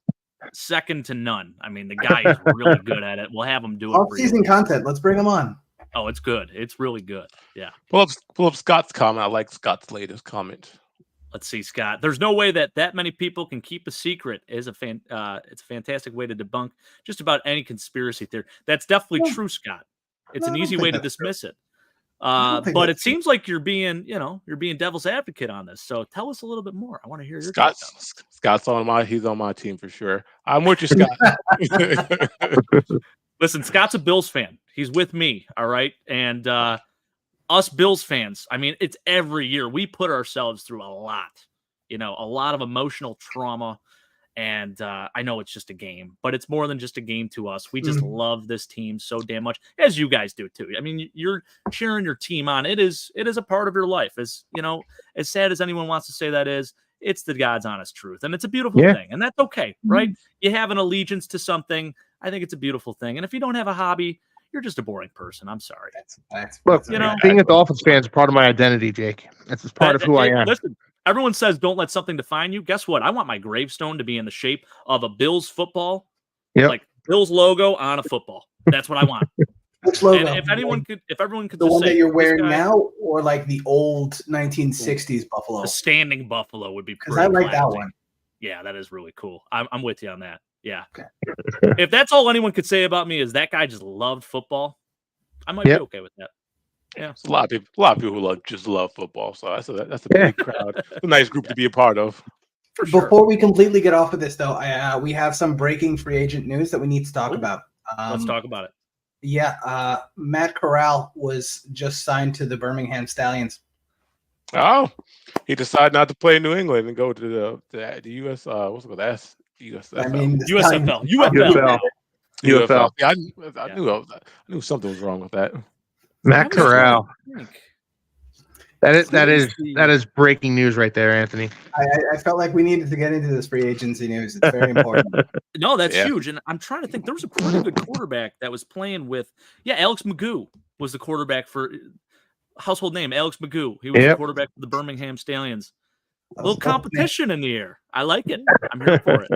second to none. I mean, the guy is really good at it. We'll have him do it. Off-season content. Let's bring him on. Oh, it's good. It's really good. Yeah. Pull up Scott's comment. I like Scott's latest comment. Let's see, Scott. There's no way that many people can keep a secret. It's a fantastic way to debunk just about any conspiracy theory. That's definitely true, Scott. It's an easy way to dismiss it. But it seems like you're being devil's advocate on this. So tell us a little bit more. I want to hear your take. Scott's he's on my team for sure. I'm with you, Scott. Listen, Scott's a Bills fan. He's with me. All right. And us Bills fans, I mean, it's every year we put ourselves through a lot of emotional trauma. And I know it's just a game, but it's more than just a game to us. We just love this team so damn much, as you guys do too. I mean, you're cheering your team on. It is a part of your life. As sad as anyone wants to say that is, it's the God's honest truth. And it's a beautiful thing. And that's okay, right? You have an allegiance to something. I think it's a beautiful thing. And if you don't have a hobby, you're just a boring person. I'm sorry. Look, being a Dolphins fan is part of my identity, Jake. It's part of who I am. Listen, everyone says don't let something define you. Guess what? I want my gravestone to be in the shape of a Bills football, like Bills logo on a football. That's what I want. Which logo? And if everyone could the just one say, that you're wearing now, or like the old 1960s Buffalo? The standing Buffalo would be because I like that one. Yeah, that is really cool. I'm with you on that. Yeah. Okay. If that's all anyone could say about me is that guy just loved football, I might be okay with that. Yeah, it's a lot of people who love football. So that's a big crowd. It's a nice group to be a part of. Before we completely get off of this, though, we have some breaking free agent news that we need to talk about. Let's talk about it. Yeah, Matt Corral was just signed to the Birmingham Stallions. Oh, he decided not to play in New England and go to the US. What's it called? That's USFL. I mean, UFL. Yeah, I knew something was wrong with that. Matt Corral. That is breaking news right there, Anthony. I felt like we needed to get into this free agency news. It's very important. No, that's huge. And I'm trying to think. There was a pretty good quarterback that was playing with. Yeah, Alex Magoo was the quarterback for household name. Alex Magoo. He was the quarterback for the Birmingham Stallions. A little competition in the air. I like it. I'm here for it.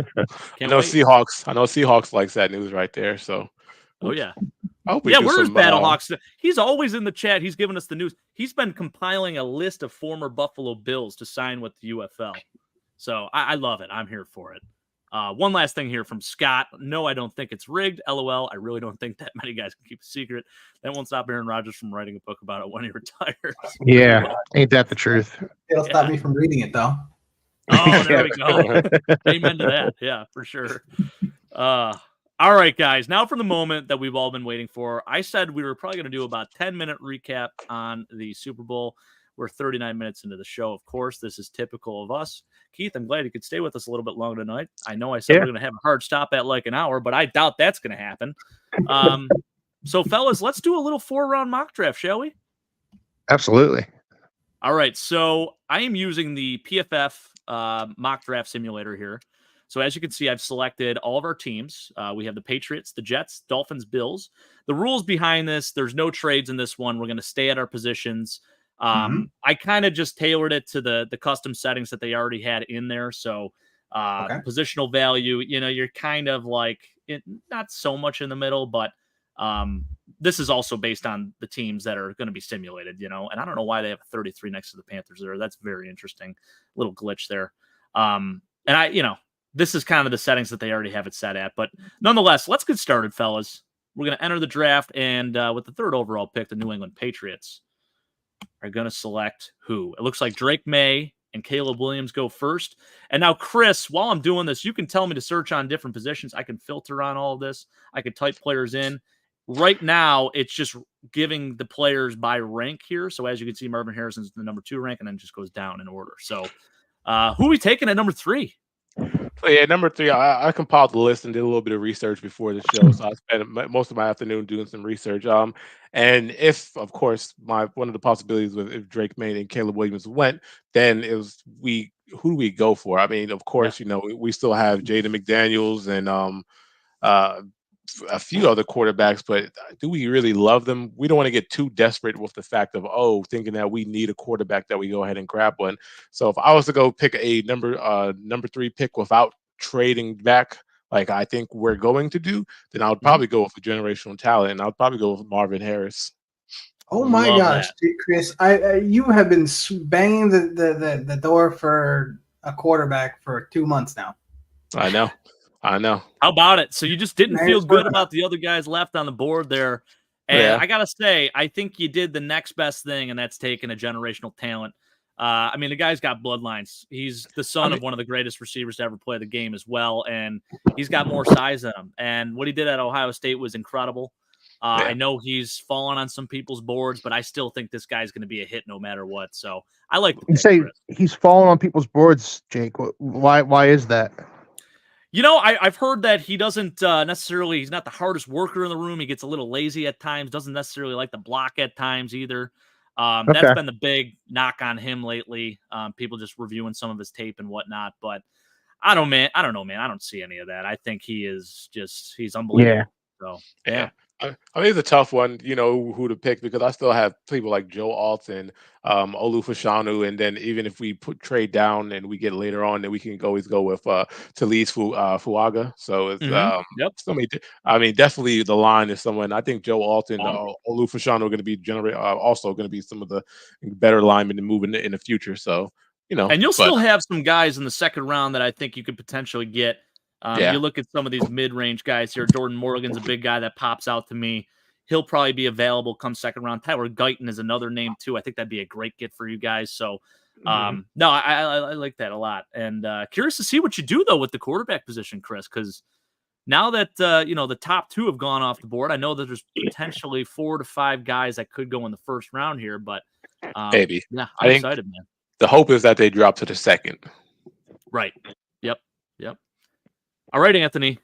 I know Seahawks likes that news right there. So, oh yeah. Where's Battlehawks? He's always in the chat. He's giving us the news. He's been compiling a list of former Buffalo Bills to sign with the UFL. So I love it. I'm here for it. One last thing here from Scott. No, I don't think it's rigged. LOL. I really don't think that many guys can keep a secret. That won't stop Aaron Rodgers from writing a book about it when he retires. Yeah, ain't that the truth? It'll stop me from reading it, though. Oh, there we go. Amen to that. Yeah, for sure. All right, guys. Now for the moment that we've all been waiting for. I said we were probably going to do about 10-minute recap on the Super Bowl. We're 39 minutes into the show, of course. This is typical of us. Keith, I'm glad you could stay with us a little bit longer tonight. I know I said we're going to have a hard stop at like an hour, but I doubt that's going to happen. So, fellas, let's do a little 4-round mock draft, shall we? Absolutely. All right. So I am using the PFF mock draft simulator here. So as you can see, I've selected all of our teams. We have the Patriots, the Jets, Dolphins, Bills. The rules behind this, there's no trades in this one. We're going to stay at our positions. I kind of just tailored it to the custom settings that they already had in there. So positional value, you're kind of like not so much in the middle, but this is also based on the teams that are going to be simulated, and I don't know why they have a 33 next to the Panthers there. That's very interesting. Little glitch there. And this is kind of the settings that they already have it set at, but nonetheless, let's get started, fellas. We're going to enter the draft, and with the 3rd overall pick, the New England Patriots are going to select who? It looks like Drake May and Caleb Williams go first. And now, Chris, while I'm doing this, you can tell me to search on different positions. I can filter on all of this. I can type players in. Right now, it's just giving the players by rank here. So as you can see, Marvin Harrison's the number 2 rank, and then just goes down in order. So who are we taking at number 3? So yeah, number 3, I compiled the list and did a little bit of research before the show. So I spent most of my afternoon doing some research. And if, of course, one of the possibilities was if Drake May and Caleb Williams went, then it was who do we go for? I mean, of course, we still have Jaden McDaniels and a few other quarterbacks, but do we really love them? We don't want to get too desperate with the fact of thinking that we need a quarterback that we go ahead and grab one. So if I was to go pick a number 3 pick without trading back, like I think we're going to do, then I would probably go with a generational talent, and I would probably go with Marvin Harris. Oh my gosh, Chris! You have been banging the door for a quarterback for 2 months now. I know. How about it? So you just didn't feel good about the other guys left on the board there. And I got to say, I think you did the next best thing, and that's taking a generational talent. I mean, the guy's got bloodlines. He's the son of one of the greatest receivers to ever play the game as well, and he's got more size than him. And what he did at Ohio State was incredible. I know he's fallen on some people's boards, but I still think this guy's going to be a hit no matter what. So I like the pick, Chris. He's fallen on people's boards, Jake. Why is that? I've heard that he doesn't necessarily, he's not the hardest worker in the room. He gets a little lazy at times, doesn't necessarily like the block at times either. That's been the big knock on him lately. People just reviewing some of his tape and whatnot, but I don't know, man. I don't see any of that. I think he's unbelievable. Yeah. So, yeah. I mean, it's a tough one, who to pick, because I still have people like Joe Alton, Olu Fashanu, and then even if we trade down and we get later on, then we can always go with Talise Fuaga. So it's I mean, definitely the line is someone. I think Joe Alton, Olu Fashanu are going to be also going to be some of the better linemen to move in the future. So and you'll still have some guys in the second round that I think you could potentially get. You look at some of these mid-range guys here. Jordan Morgan's a big guy that pops out to me. He'll probably be available come second round. Tyler Guyton is another name too. I think that'd be a great get for you guys. So, no, I like that a lot. And curious to see what you do though with the quarterback position, Chris, because now that the top 2 have gone off the board, I know that there's potentially 4 to 5 guys that could go in the first round here. But maybe, yeah, I'm excited, man. The hope is that they drop to the second. Right. Yep. All right, Anthony.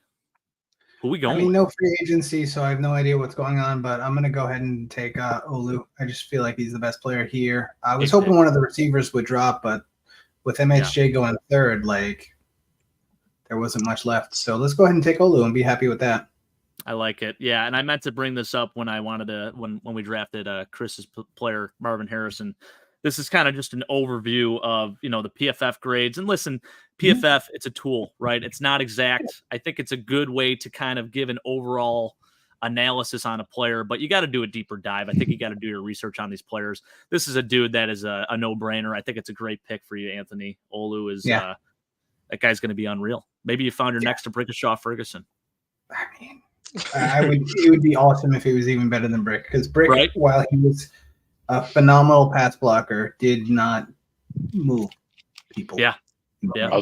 Who we going? I mean, no free agency, so I have no idea what's going on, but I'm going to go ahead and take Olu. I just feel like he's the best player here. I was hoping one of the receivers would drop, but with MHJ going 3rd, there wasn't much left. So let's go ahead and take Olu and be happy with that. I like it. Yeah, and I meant to bring this up when I wanted to when we drafted Chris's player, Marvin Harrison. This is kind of just an overview of, the PFF grades. And listen, PFF, it's a tool, right? It's not exact. I think it's a good way to kind of give an overall analysis on a player, but you got to do a deeper dive. I think you got to do your research on these players. This is a dude that is a no-brainer. I think it's a great pick for you, Anthony. Olu is that guy's going to be unreal. Maybe you found your next to Brickashaw Ferguson. I mean, it would be awesome if he was even better than Brick, because Brick, while he was a phenomenal pass blocker, did not move people. Yeah. I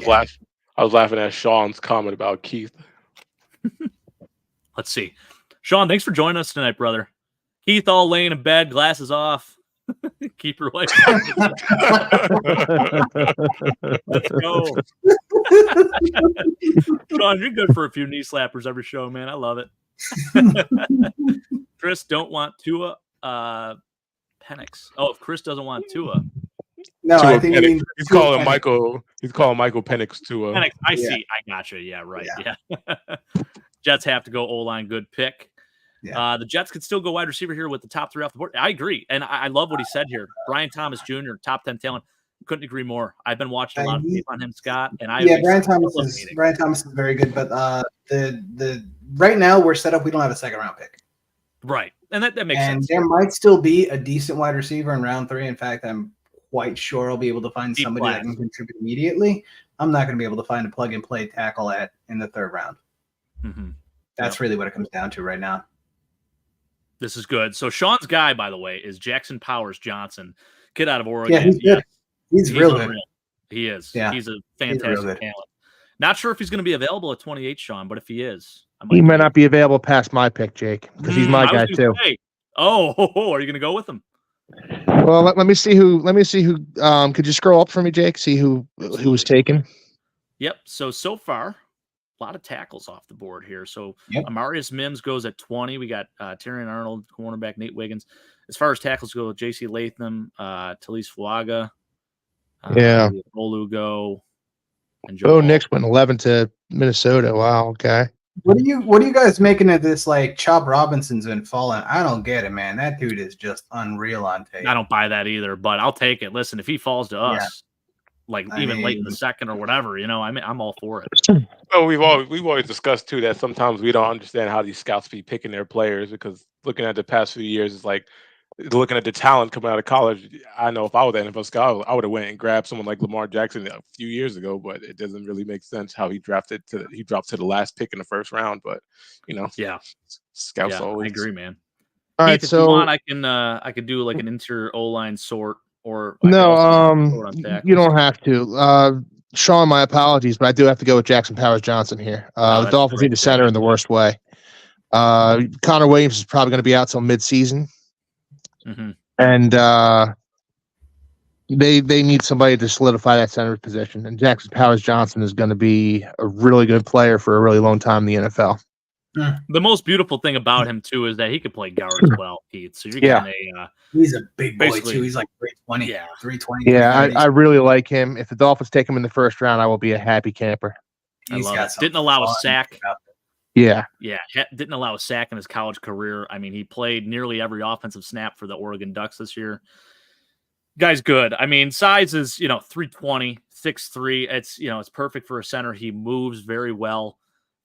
was laughing at Sean's comment about Keith. Let's see. Sean, thanks for joining us tonight, brother. Keith all laying in bed, glasses off. Keep your wife. Let's go. Sean, you're good for a few knee slappers every show, man. I love it. Chris don't want Tua. Penix. Oh, if Chris doesn't want Tua. No, Tua I think he's calling Michael Penix Tua. Penix. I see. I gotcha. Yeah, right. Yeah. Jets have to go O-line. Good pick. Yeah. The Jets could still go wide receiver here with the top 3 off the board. I agree. And I love what he said here. Brian Thomas Jr., top 10 talent. Couldn't agree more. I've been watching a lot of tape on him, Scott. And Brian Thomas is very good, but the right now we're set up. We don't have a 2nd round pick. Right. And that makes sense. And there might still be a decent wide receiver in round 3. In fact, I'm quite sure I'll be able to find somebody that can contribute immediately. I'm not going to be able to find a plug and play tackle in the 3rd round. Mm-hmm. That's really what it comes down to right now. This is good. So Sean's guy, by the way, is Jackson Powers Johnson, kid out of Oregon. Yeah, he's good. He's real good. He is. Yeah. He's a fantastic talent. Not sure if he's going to be available at 28, Sean, but if he is, he might not be available past my pick, Jake, because he's my guy too. Oh, are you going to go with him? Well, let me see who. Could you scroll up for me, Jake? See who was taken. Yep. So far, a lot of tackles off the board here. So Amarius Mims goes at 20. We got Tyrion Arnold, cornerback Nate Wiggins. As far as tackles go, J.C. Latham, Talise Fuaga, Olugo, and Joe. Nix went 11 to Minnesota. Wow. Okay. What are you guys making of this? Like Chop Robinson's been falling. I don't get it, man. That dude is just unreal on tape. I don't buy that either, but I'll take it. Listen, if he falls to us, late in the 2nd or whatever, I'm all for it. Well, we've always discussed too that sometimes we don't understand how these scouts be picking their players, because looking at the past few years, it's like looking at the talent coming out of college. I know if I was an NFL scout, I would have went and grabbed someone like Lamar Jackson a few years ago, but it doesn't really make sense how he dropped to the last pick in the 1st round. But scouts always. I agree, man. All right, Keith, so if you want, I could do like an interior O-line sort, or you don't have to. Sean, my apologies, but I do have to go with Jackson Powers Johnson here. The Dolphins need a center in the worst way. Connor Williams is probably going to be out till mid-season. Mm-hmm. And they need somebody to solidify that center position. And Jackson Powers Johnson is going to be a really good player for a really long time in the NFL. The most beautiful thing about him too is that he could play guard as well, Pete. So you're getting he's a big boy too. He's like 320. Yeah, 320. Yeah, I really like him. If the Dolphins take him in the 1st round, I will be a happy camper. I love it. Didn't allow a sack. Yeah. Didn't allow a sack in his college career. I mean, he played nearly every offensive snap for the Oregon Ducks this year. Guy's good. I mean, size is 320, 6'3". It's perfect for a center. He moves very well.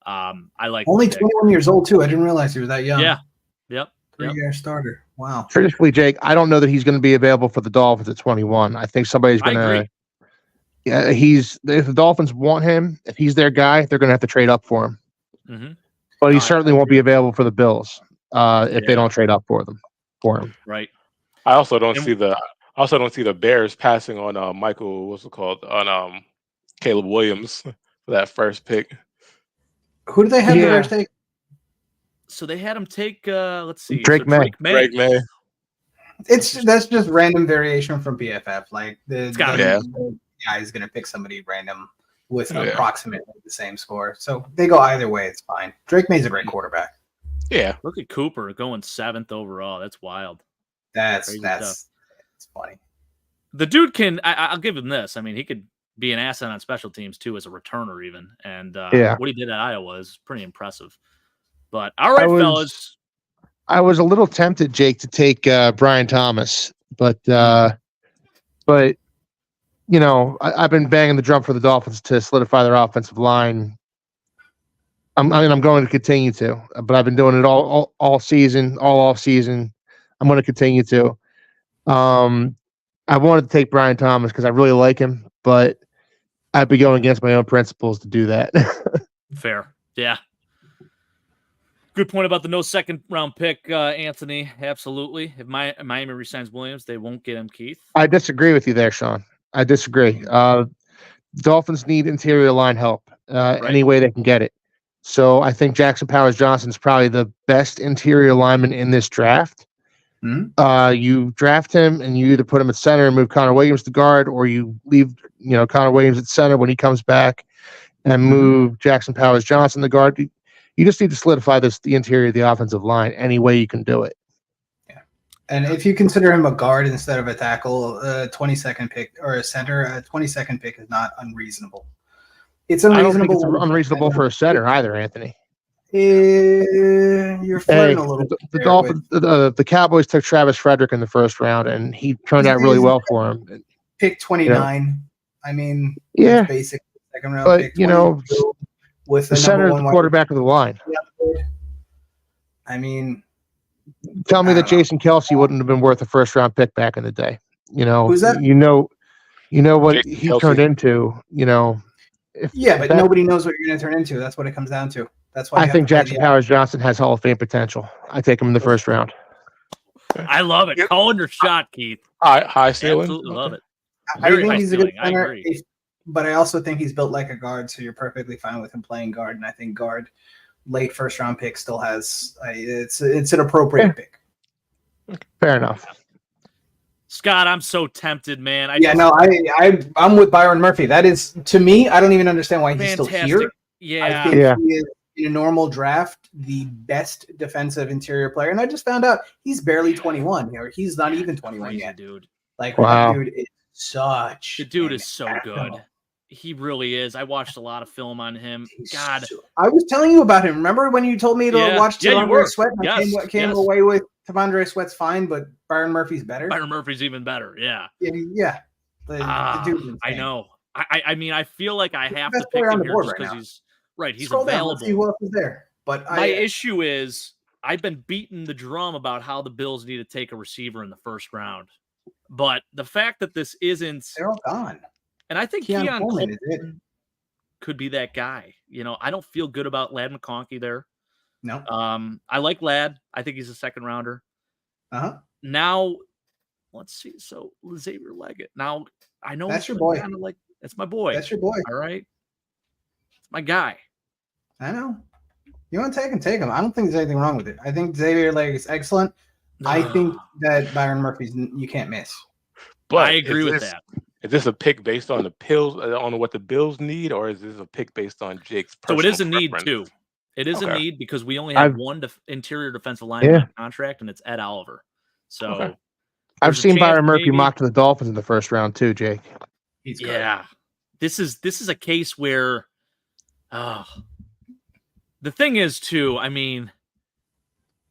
I like only 21 years old too. I didn't realize he was that young. Yeah. Yep. 3-year starter. Wow. Truthfully, Jake, I don't know that he's going to be available for the Dolphins at 21. I think somebody's going to. Yeah, if the Dolphins want him, if he's their guy, they're going to have to trade up for him. Mm-hmm. But he certainly won't be available for the Bills if they don't trade up for him. Right. I also don't see the Bears passing on Michael. What's it called? On Caleb Williams for that 1st pick. Who do they have the Bears take? So they had him take. Let's see, Drake May. Drake May. That's just random variation from PFF. Like the guy is going to pick somebody random with approximately the same score. So they go either way. It's fine. Drake May's a great quarterback. Yeah. Look at Cooper going 7th overall. That's wild. That's funny. The dude can. I'll give him this. I mean, he could be an asset on special teams too, as a returner even. And what he did at Iowa is pretty impressive. But all right, fellas. I was a little tempted, Jake, to take Brian Thomas, but I've been banging the drum for the Dolphins to solidify their offensive line. I'm going to continue to, but I've been doing it all season, all off season. I'm going to continue to. I wanted to take Brian Thomas because I really like him, but I'd be going against my own principles to do that. Fair. Yeah. Good point about the no 2nd round pick, Anthony. Absolutely. If Miami resigns Williams, they won't get him, Keith. I disagree with you there, Sean. I disagree. Dolphins need interior line help any way they can get it. So I think Jackson Powers Johnson is probably the best interior lineman in this draft. Mm-hmm. You draft him and you either put him at center and move Connor Williams to guard, or you leave Connor Williams at center when he comes back and move Jackson Powers Johnson to guard. You just need to solidify the interior of the offensive line any way you can do it. And if you consider him a guard instead of a tackle, 22nd pick or a center, a 22nd pick is not unreasonable. It's unreasonable. I don't think it's unreasonable for a center either, Anthony. You're Hey, flirting a little bit the there Dolphins, with the Cowboys took Travis Frederick in the first round, and he turned out really well for him. pick 29. I mean, Yeah, that's basic second round but pick. 22 with the the number center is one the wide quarterback of the line. receiver. I mean, Tell me I that don't know. Jason Kelsey wouldn't have been worth a first round pick back in the day. Who's that? You know what Jason he Kelce. turned into. If But that, nobody knows what you're going to turn into. That's what it comes down to. That's why I you have think to play Jackson Powers Johnson has Hall of Fame potential. I take him in the first round. I love it. Calling your shot, Keith. High ceiling. Absolutely love it. I Very think high he's a good ceiling. I center, agree. but I also think he's built like a guard, so you're perfectly fine with him playing guard. And I think guard, late first round pick, still has it's an appropriate pick. Fair enough. Scott, I'm so tempted, man. I'm with Byron Murphy. That is, to me, I don't even understand why he's still here. Yeah. I think he is, in a normal draft, the best defensive interior player. And I just found out he's barely 21, or he's not even 21 crazy, yet. Dude. Like, wow. that dude is such. The dude is so good. He really is. I watched a lot of film on him. God. I was telling you about him. Remember when you told me to watch Tavondre Sweat? I came away with Tavondre Sweat's fine, but Byron Murphy's better. Byron Murphy's even better. Yeah. Yeah. The dude is I know. I mean, I feel like I have to pick pick him the here board just right because he's Scroll available. Down, let's see who else is there. But my issue is I've been beating the drum about how the Bills need to take a receiver in the first round. But the fact that this isn't, they're all gone. And I think Keon Coleman could be that guy. I don't feel good about Ladd McConkey there. No. I like Ladd. I think he's a second rounder. Now, let's see. So Xavier Leggett. Now I know that's your boy. Kind of like that's my boy. That's your boy. All right. It's my guy. I know. You want to take him? Take him. I don't think there's anything wrong with it. I think Xavier Leggett is excellent. I think that Byron Murphy's you can't miss. But I agree with that. Is this a pick based on on what the Bills need, or is this a pick based on Jake's personal So it is a need preference? too. It is a need because we only have one interior defensive lineman contract, and it's Ed Oliver. So I've seen Byron Murphy mocked to the Dolphins in the first round too, Jake. He's good. This is a case where the thing is too, I mean,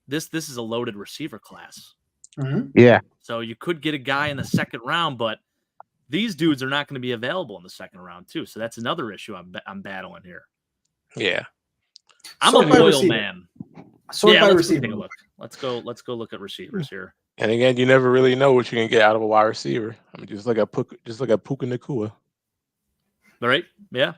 this is a loaded receiver class. Mm-hmm. Yeah. So you could get a guy in the second round, but these dudes are not going to be available in the second round too. So that's another issue I'm battling here. Yeah. I'm a loyal man. By receiver. Take a look. Let's go look at receivers here. And again, you never really know what you can get out of a wide receiver. I mean, just like a Puka Nacua. All right. Yeah.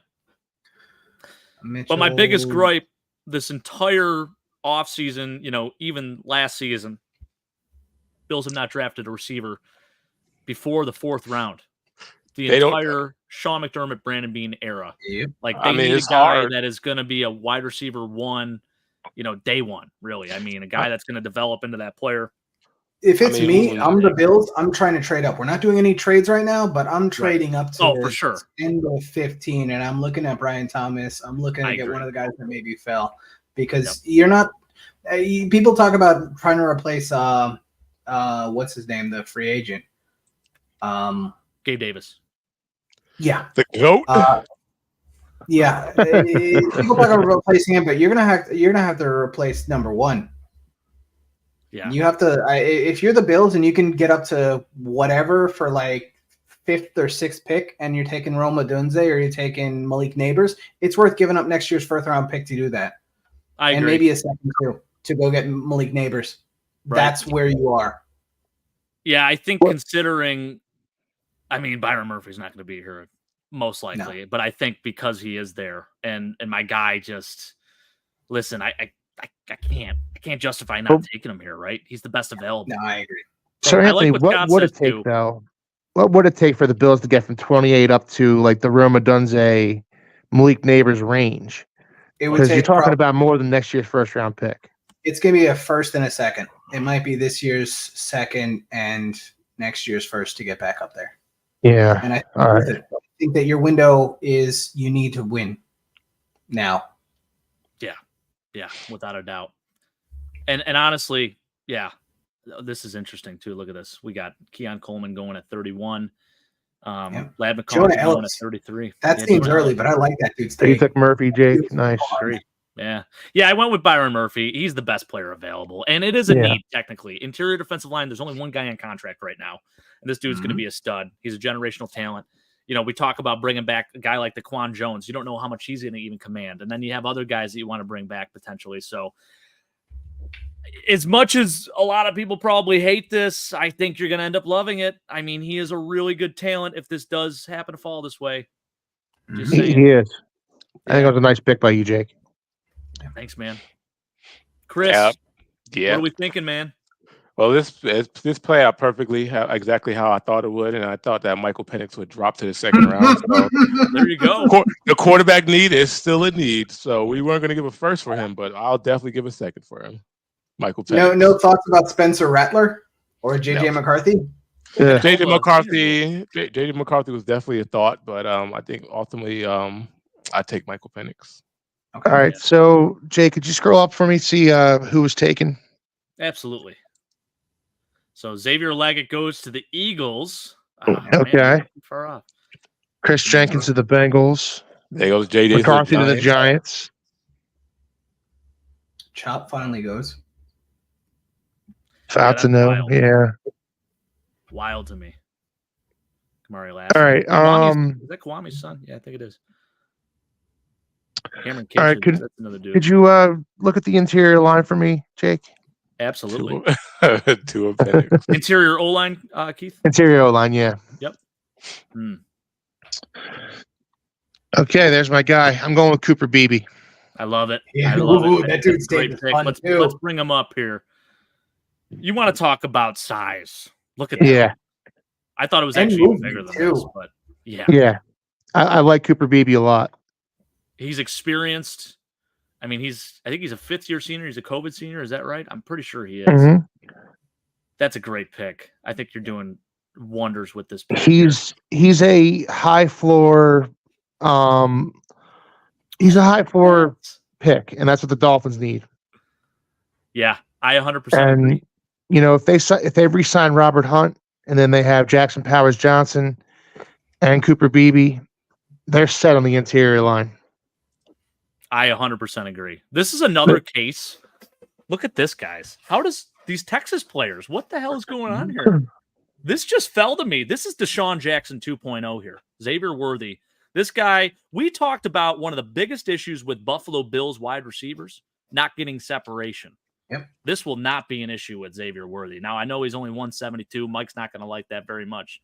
But my biggest gripe this entire offseason, even last season, Bills have not drafted a receiver before the fourth round. The entire Sean McDermott, Brandon Beane era. Yep. Like they need a guy that is going to be a wide receiver one, day one, really. I mean, a guy that's going to develop into that player. If it's me, I'm the Bills. I'm trying to trade up. We're not doing any trades right now, but I'm trading up to for sure. End of 15, and I'm looking at Brian Thomas. I'm looking to get one of the guys that maybe fell because you're not. People talk about trying to replace what's his name, the free agent, Gabe Davis. Yeah, the GOAT. People talk about replacing him, but you're gonna have to replace number one. Yeah, you have to. If you're the Bills and you can get up to whatever for like 5th or 6th pick, and you're taking Rome Odunze or you're taking Malik Neighbors, it's worth giving up next year's 1st round pick to do that. I agree. And maybe a second to go get Malik Neighbors. Right. That's where you are. Yeah, I think considering, I mean, Byron Murphy's not going to be here most likely, but I think because he is there and my guy just listen, I can't justify not taking him here, right? He's the best available. No, I agree. So Anthony, what would it take though? What would it take for the Bills to get from 28 up to like the Rome Odunze, Malik Neighbors range? Because you're talking about more than next year's 1st round pick. It's going to be a 1st and a 2nd. It might be this year's 2nd and next year's 1st to get back up there. Yeah. And I think that your window is you need to win now. Yeah, without a doubt. And honestly, this is interesting too. Look at this. We got Keon Coleman going at 31. Ladd McConkey going at 33. That seems early, but I like that dude. He took Murphy, Jake. Nice. Yeah. I went with Byron Murphy. He's the best player available, and it is a need technically. Interior defensive line. There's only one guy on contract right now, and this dude's going to be a stud. He's a generational talent. We talk about bringing back a guy like Daquan Jones. You don't know how much he's going to even command, and then you have other guys that you want to bring back potentially. So, as much as a lot of people probably hate this, I think you're going to end up loving it. I mean, he is a really good talent. If this does happen to fall this way, just saying. He is. I think it was a nice pick by you, Jake. Thanks, man. Chris, Yeah. what are we thinking, man? Well, this played out perfectly, exactly how I thought it would, and I thought that Michael Penix would drop to the second round. So there you go. The quarterback need is still a need, so we weren't going to give a first for him, but I'll definitely give a second for him. Michael Penix. No thoughts about Spencer Rattler or JJ McCarthy? Yeah. JJ McCarthy was definitely a thought, but I think ultimately I take Michael Penix. Okay. All right, so Jake, could you scroll up for me, see who was taken? Absolutely. So Xavier Leggett goes to the Eagles. Okay. Man, far off. Chris Jenkins to the Bengals. There goes JJ McCarthy to the Giants. Chop finally goes. Fautono, yeah. Wild to me. Kamari Lassiter. All right. Is that Kwami's son? Yeah, I think it is. Cameron All right. Kitchens, that's another dude. Could you look at the interior line for me, Jake? Absolutely. Two of Penix. Interior O-line, Keith? Interior O-line, yeah. Yep. Okay, there's my guy. I'm going with Cooper Beebe. I love it. Yeah, I love it. that dude's great taking pick. fun Let's too. bring him up here. You want to talk about size? Look at that. Yeah. I thought it was And actually even movement, bigger than too. this, but yeah. Yeah. I like Cooper Beebe a lot. He's experienced. I mean, I think he's a fifth-year senior. He's a COVID senior. Is that right? I'm pretty sure he is. Mm-hmm. That's a great pick. I think you're doing wonders with this pick. He's a high floor pick, and that's what the Dolphins need. Yeah, I 100% agree. If they re-sign Robert Hunt and then they have Jackson Powers Johnson and Cooper Beebe, they're set on the interior line. I 100% agree. This is another case. Look at this, guys. How does these Texas players, what the hell is going on here? This just fell to me. This is Deshaun Jackson 2.0 here. Xavier Worthy. This guy, we talked about one of the biggest issues with Buffalo Bills wide receivers, not getting separation. Yep. This will not be an issue with Xavier Worthy. Now, I know he's only 172. Mike's not going to like that very much.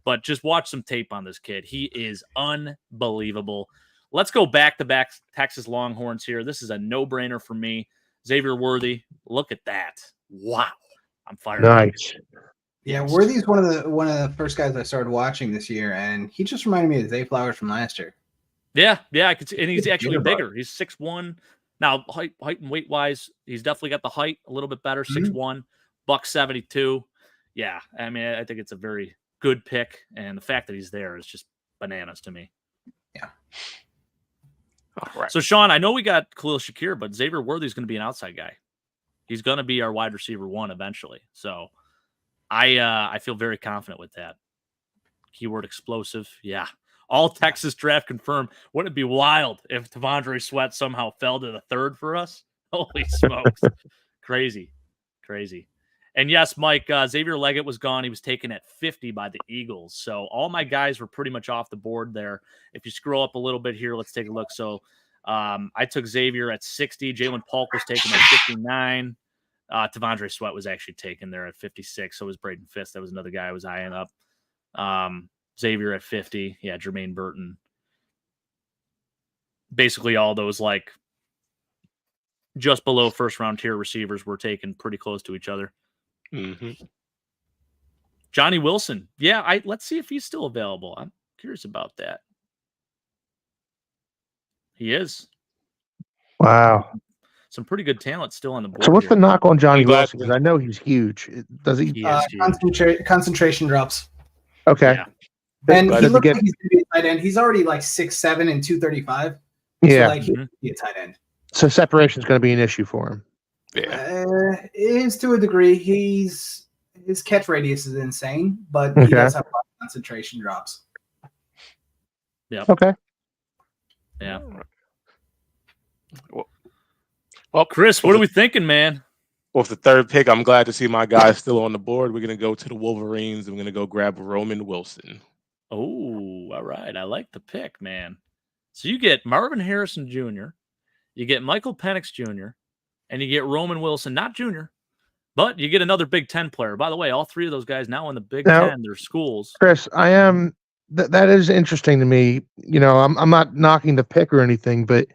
But just watch some tape on this kid. He is unbelievable. Let's go back-to-back Texas Longhorns here. This is a no-brainer for me. Xavier Worthy, look at that. Wow. I'm fired up. Nice. Yeah, Worthy's one of the first guys I started watching this year, and he just reminded me of Zay Flowers from last year. Yeah, I could see, and he's actually bigger. He's 6'1". Now, height and weight wise, he's definitely got the height a little bit better. 6'1", buck 72. Yeah, I mean, I think it's a very good pick, and the fact that he's there is just bananas to me. Yeah. All right. So, Sean, I know we got Khalil Shakir, but Xavier Worthy is going to be an outside guy. He's going to be our wide receiver one eventually. So, I feel very confident with that. Keyword explosive. Yeah. All Texas draft confirmed. Wouldn't it be wild if Tavondre Sweat somehow fell to the third for us? Holy smokes. Crazy. And yes, Mike, Xavier Leggett was gone. He was taken at 50 by the Eagles. So all my guys were pretty much off the board there. If you scroll up a little bit here, let's take a look. So I took Xavier at 60. Jalen Polk was taken at 59. Tavondre Sweat was actually taken there at 56. So was Braden Fisk. That was another guy I was eyeing up. Xavier at 50. Yeah, Jermaine Burton. Basically all those like just below first round tier receivers were taken pretty close to each other. Mm-hmm. Johnny Wilson. Yeah, let's see if he's still available. I'm curious about that. He is. Wow. Some pretty good talent still on the board. So what's the knock on Johnny I'm glad- Wilson? Because I know he's huge. Does he? He is huge. Concentration drops. Okay. Yeah. And Does he he looks get- like he's going to be a tight end. He's already like 6'7" and 235. Yeah. So like he'd be a tight end. So separation is going to be an issue for him. Yeah. It is to a degree. His catch radius is insane, but he Okay. does have a lot of concentration drops. Yeah. Okay. Yeah. Well, Chris, what are we thinking, man? With the third pick, I'm glad to see my guy still on the board. We're going to go to the Wolverines, and we're going to go grab Roman Wilson. Oh, all right. I like the pick, man. So you get Marvin Harrison Jr., you get Michael Penix Jr., and you get Roman Wilson, not Jr., but you get another Big Ten player. By the way, all three of those guys now in the Big Ten, their schools. Chris, I am. That is interesting to me. You know, I'm not knocking the pick or anything, but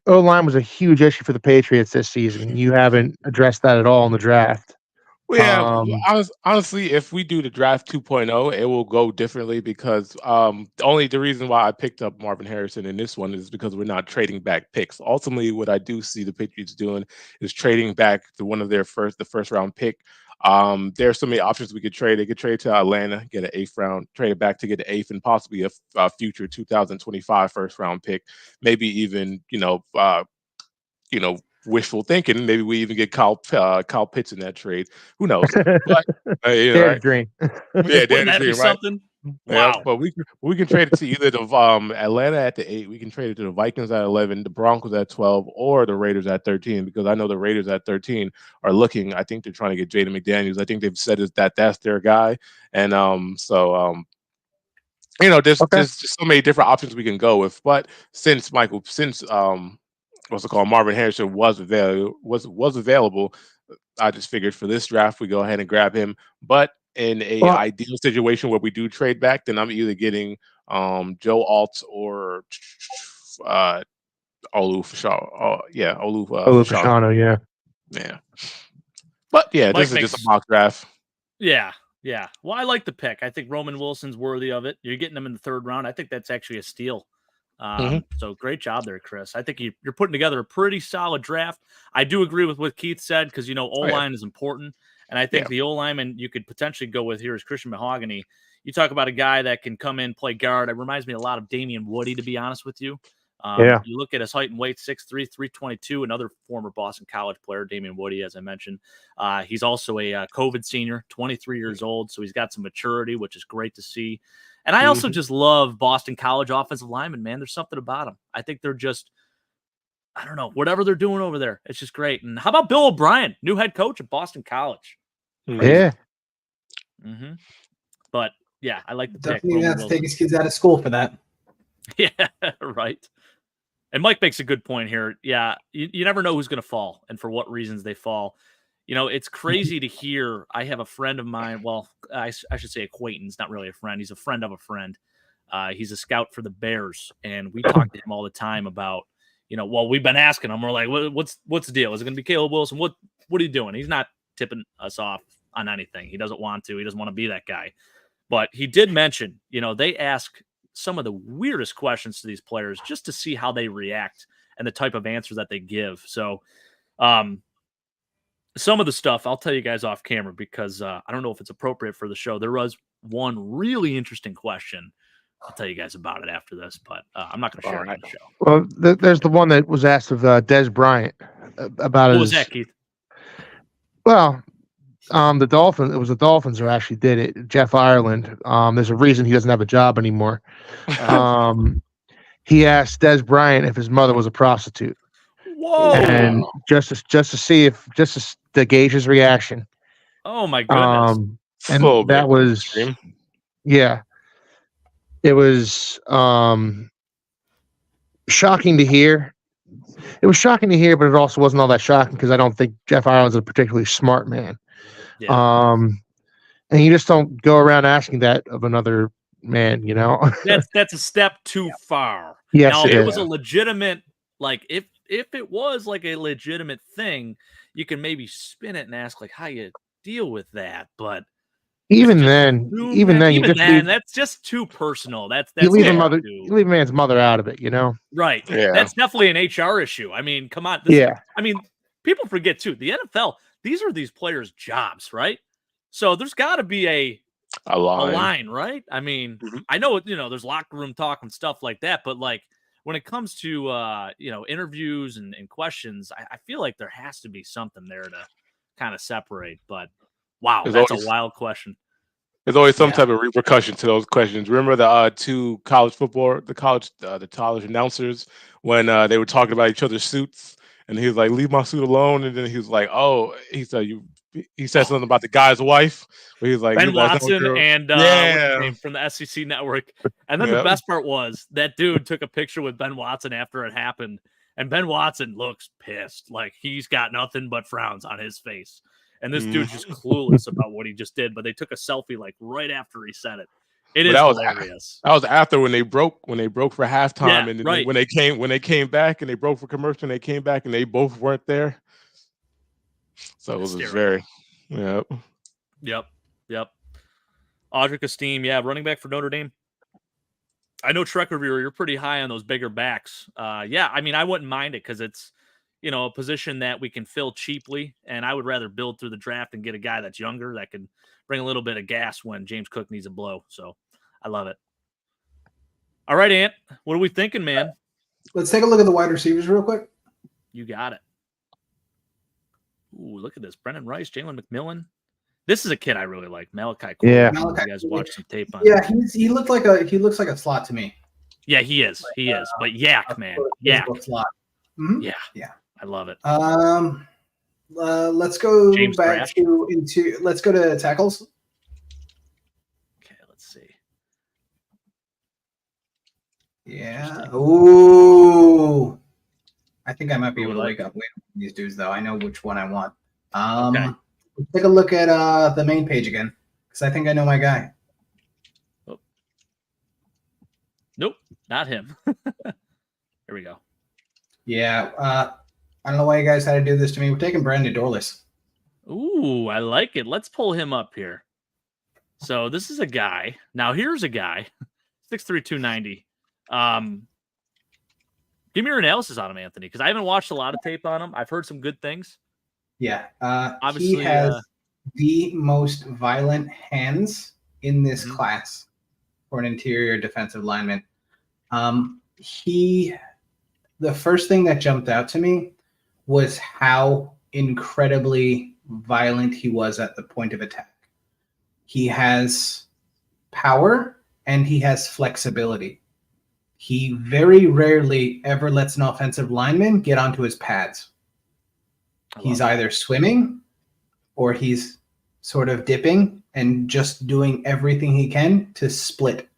O-line was a huge issue for the Patriots this season. You haven't addressed that at all in the draft. Well, yeah, honestly, if we do the draft 2.0, it will go differently because the reason why I picked up Marvin Harrison in this one is because we're not trading back picks. Ultimately, what I do see the Patriots doing is trading back to one of the first round pick. There's so many options we could trade. They could trade to Atlanta, get an 8th round, trade it back to get the 8th and possibly a future 2025 first round pick, maybe even wishful thinking. Maybe we even get Kyle Pitts in that trade. Who knows? But Right? Dream. Yeah, wouldn't that be something? Yeah, Wow. but we can trade it to either the Atlanta at the 8. We can trade it to the Vikings at 11, the Broncos at 12, or the Raiders at 13. Because I know the Raiders at 13 are looking. I think they're trying to get Jaden McDaniels. I think they've said that's their guy, and there's just so many different options we can go with. But since Marvin Harrison was available, I just figured for this draft we go ahead and grab him. But in a ideal situation where we do trade back, then I'm either getting Joe Alt or Olu Fashanu. Olu Fashanu, yeah. But yeah, Mike this is just a mock draft. Yeah. Well, I like the pick. I think Roman Wilson's worthy of it. You're getting him in the 3rd round. I think that's actually a steal. So great job there, Chris. I think you're putting together a pretty solid draft. I do agree with what Keith said because O-line is important, and I think the O-lineman you could potentially go with here is Christian Mahogany. You talk about a guy that can come in, play guard. It reminds me a lot of Damian Woody, to be honest with you. You look at his height and weight, 6'3", 322, another former Boston College player, Damian Woody, as I mentioned. He's also a COVID senior, 23 years old, so he's got some maturity, which is great to see. And I also just love Boston College offensive linemen, man. There's something about them. I think they're just, I don't know, whatever they're doing over there, it's just great. And how about Bill O'Brien, new head coach at Boston College? Yeah. But, yeah, I like the pick. Definitely have to take his kids out of school for that. Yeah, right. And Mike makes a good point here. Yeah, you never know who's going to fall and for what reasons they fall. It's crazy to hear. I have a friend of mine. Well, I should say acquaintance, not really a friend. He's a friend of a friend. He's a scout for the Bears, and we talk to him all the time about, we've been asking him. We're like, what's the deal? Is it going to be Caleb Wilson? What are you doing? He's not tipping us off on anything. He doesn't want to. He doesn't want to be that guy. But he did mention, they ask some of the weirdest questions to these players just to see how they react and the type of answers that they give. So, some of the stuff I'll tell you guys off camera because I don't know if it's appropriate for the show. There was one really interesting question. I'll tell you guys about it after this, but I'm not going to share it on the show. Well, there's the one that was asked of Des Bryant about what was that, Keith? Well, the Dolphins. It was the Dolphins who actually did it. Jeff Ireland. There's a reason he doesn't have a job anymore. He asked Des Bryant if his mother was a prostitute. Whoa! And just to gauge his reaction. Oh my goodness! And that was, yeah, it was shocking to hear. It was shocking to hear, but it also wasn't all that shocking because I don't think Jeff Ireland's a particularly smart man. Yeah. And you just don't go around asking that of another man, That's a step too far. Yes, now, if it was a legitimate, if it was like a legitimate thing, you can maybe spin it and ask how you deal with that. But even then, that's just too personal. That's you leave a man's mother out of it, Right. Yeah. That's definitely an HR issue. I mean, come on. People forget too. The NFL, these are these players' jobs, right? So there's got to be a line, right? I mean, I know there's locker room talk and stuff like that, but when it comes to interviews and questions, I feel like there has to be something there to kind of separate. But wow, that's a wild question. There's always some type of repercussion to those questions. Remember the two college football, the college announcers when they were talking about each other's suits, And he was like, "Leave my suit alone." And then he was like, "Oh," he said, He said something about the guy's wife. Where he was like, Ben "You guys know Watson girl." and what's his Yeah, name from the SEC network. And then the yeah. best part was that dude took a picture with Ben Watson after it happened. And Ben Watson looks pissed. Like he's got nothing but frowns on his face. And this dude's just clueless about what he just did. But they took a selfie like right after he said it. It But is hilarious. that was after when they broke for halftime, Yeah, and then right. when they came back and they broke for commercial, and they came back and they both weren't there. So it was Hysterical. very, Yep. Audric Esteem, running back for Notre Dame. I know Trek Reviewer, you're pretty high on those bigger backs. I mean, I wouldn't mind it because it's, a position that we can fill cheaply, and I would rather build through the draft and get a guy that's younger that can bring a little bit of gas when James Cook needs a blow. So I love it. All right, Ant, what are we thinking, man? Let's take a look at the wide receivers real quick. You got it. Ooh, look at this. Brendan Rice, Jalen McMillan. This is a kid I really like. Malachi Cole. Yeah. You guys watch some tape on him. Yeah, he looks like a slot to me. Yeah, he is. He is. But Yak, man. Yak. Slot. Mm-hmm. Yeah. I love it. Let's go James back Thrash. let's go to tackles. Okay, let's see. Yeah. Ooh. I think I might be able to wake up with these dudes though. I know which one I want. Okay. Let's take a look at the main page again, because I think I know my guy. Oh. Nope, not him. Here we go. Yeah. I don't know why you guys had to do this to me. We're taking Brandon Dorless. Ooh, I like it. Let's pull him up here. So this is a guy. Now here's a guy, 6'3", 290. Give me your analysis on him, Anthony, because I haven't watched a lot of tape on him. I've heard some good things. Yeah. Obviously, he has the most violent hands in this class for an interior defensive lineman. The first thing that jumped out to me was how incredibly violent he was at the point of attack. He has power and he has flexibility. He very rarely ever lets an offensive lineman get onto his pads. He's either swimming or he's sort of dipping and just doing everything he can to split.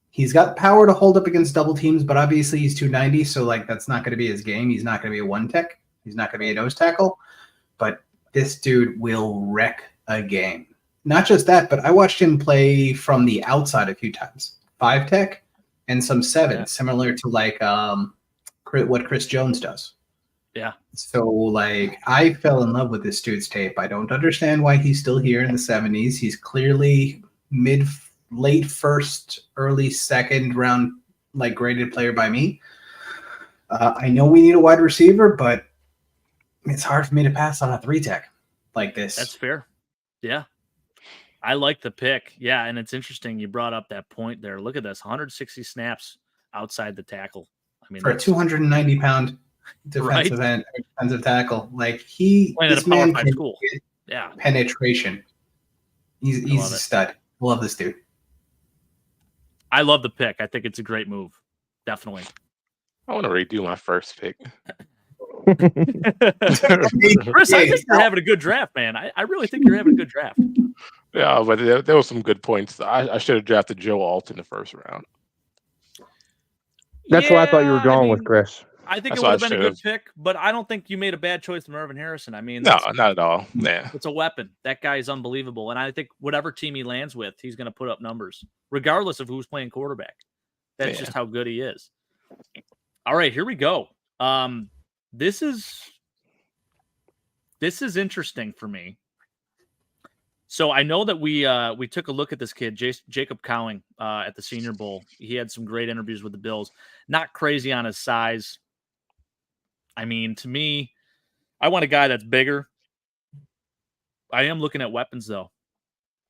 He's got power to hold up against double teams, but obviously he's 290, so that's not going to be his game. He's not going to be a one tech. He's not going to be a nose tackle. But this dude will wreck a game. Not just that, but I watched him play from the outside a few times. 5 tech and some 7, similar to what Chris Jones does. Yeah. So I fell in love with this dude's tape. I don't understand why he's still here in the 70s. He's clearly late first, early second round, graded player by me. I know we need a wide receiver, but it's hard for me to pass on a 3 tech like this. That's fair. Yeah. I like the pick. Yeah. And it's interesting. You brought up that point there. Look at this 160 snaps outside the tackle. I mean, for a 290-pound defensive end, defensive tackle. Playing at a Power 5 school. Yeah. Penetration. He's a stud. Love this dude. I love the pick. I think it's a great move. Definitely. I want to redo my first pick. Chris, I think you're having a good draft, man. I really think you're having a good draft. Yeah, but there were some good points. I should have drafted Joe Alt in the first round. That's what I thought you were going with, Chris. I think it would have been a good pick, but I don't think you made a bad choice with Marvin Harrison. I mean, no, not at all. Yeah, it's a weapon. That guy is unbelievable, and I think whatever team he lands with, he's going to put up numbers, regardless of who's playing quarterback. That's just how good he is. All right, here we go. This is interesting for me. So I know that we took a look at this kid, Jacob Cowing, at the Senior Bowl. He had some great interviews with the Bills. Not crazy on his size. I mean, to me, I want a guy that's bigger. I am looking at weapons, though.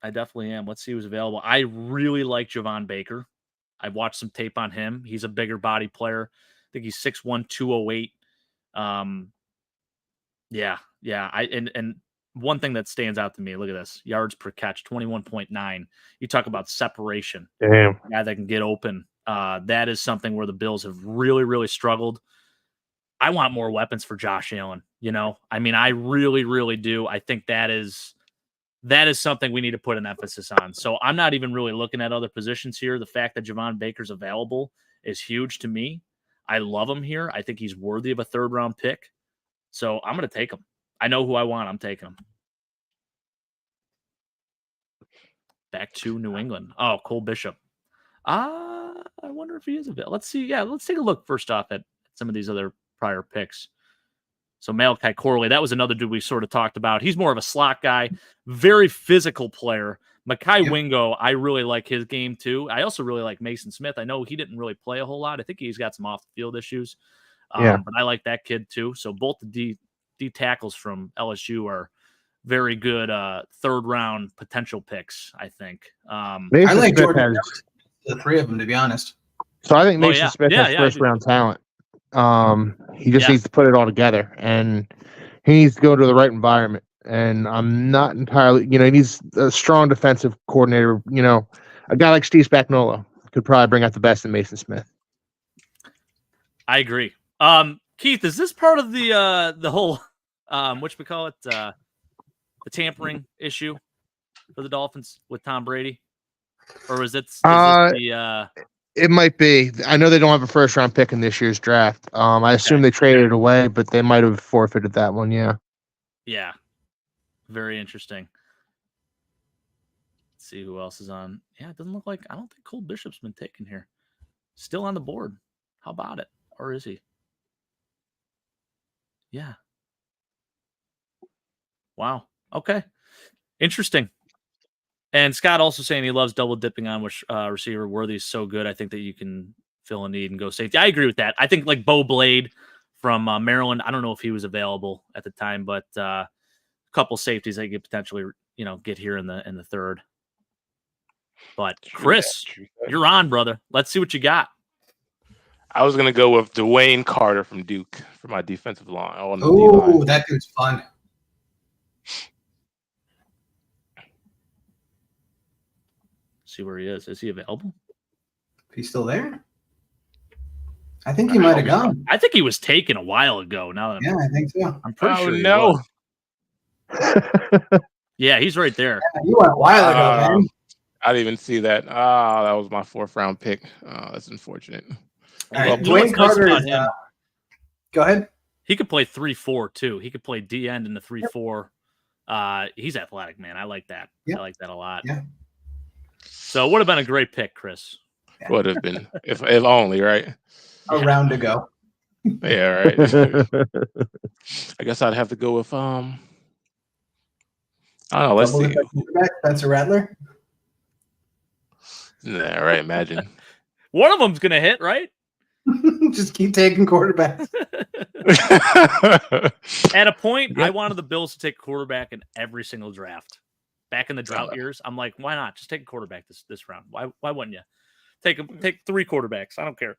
I definitely am. Let's see who's available. I really like Javon Baker. I've watched some tape on him. He's a bigger body player. I think he's 6'1", 208. And one thing that stands out to me, look at this. Yards per catch, 21.9. You talk about separation. Damn. A guy that can get open. That is something where the Bills have really, really struggled. I want more weapons for Josh Allen. You know, I mean, I really, really do. I think that is something we need to put an emphasis on. So I'm not even really looking at other positions here. The fact that Javon Baker's available is huge to me. I love him here. I think he's worthy of a 3rd-round pick. So I'm going to take him. I know who I want. I'm taking him. Back to New England. Oh, Cole Bishop. I wonder if he is available. Let's see. Yeah, let's take a look first off at some of these other prior picks. So Malachi Corley, that was another dude we sort of talked about. He's more of a slot guy, very physical player. Mekhi Wingo, I really like his game too. I also really like Mason Smith. I know he didn't really play a whole lot. I think he's got some off-the-field issues. But I like that kid too. So both the D tackles from LSU are very good 3rd-round potential picks, I think. I like Jordan, the 3 of them, to be honest. So I think Mason Smith has 1st-round talent. He just needs to put it all together, and he needs to go to the right environment. And I'm not entirely, he needs a strong defensive coordinator. A guy like Steve Spagnuolo could probably bring out the best in Mason Smith. I agree. Keith, is this part of the whole the tampering issue for the Dolphins with Tom Brady, or is this the? It might be. I know they don't have a 1st-round pick in this year's draft. I assume they traded it away, but they might have forfeited that one. Yeah. Yeah. Very interesting. Let's see who else is on. Yeah, it doesn't look like. I don't think Cole Bishop's been taken here. Still on the board. How about it? Or is he? Yeah. Wow. Okay. Interesting. And Scott also saying he loves double dipping on which receiver. Worthy is so good. I think that you can fill a need and go safety. I agree with that. I think like Bo Blade from Maryland. I don't know if he was available at the time, but a couple safeties they could potentially get here in the 3rd. But Chris, you're on, brother. Let's see what you got. I was gonna go with Dwayne Carter from Duke for my defensive line. Oh, that dude's fun. See where he is. Is he available? He's still there? I think he might have gone. I think he was taken a while ago. Now that I think so. I'm pretty sure. No. Yeah, he's right there. Yeah, he went a while ago, man. I didn't even see that. That was my 4th-round pick. That's unfortunate. All right, Dwayne Carter is. Go ahead. He could play 3-4 too. He could play D end in the 3-4. He's athletic, man. I like that. I like that a lot. Yeah. So it would have been a great pick, Chris. Would have been if only, right? A round to go. Yeah, right. I guess I'd have to go with I don't know. Let's see. Spencer Rattler. Yeah, right. Imagine. One of them's gonna hit, right? Just keep taking quarterbacks. At a point, I wanted the Bills to take a quarterback in every single draft. Back in the drought years, I'm like, why not? Just take a quarterback this round. Why wouldn't you? Take 3 quarterbacks. I don't care.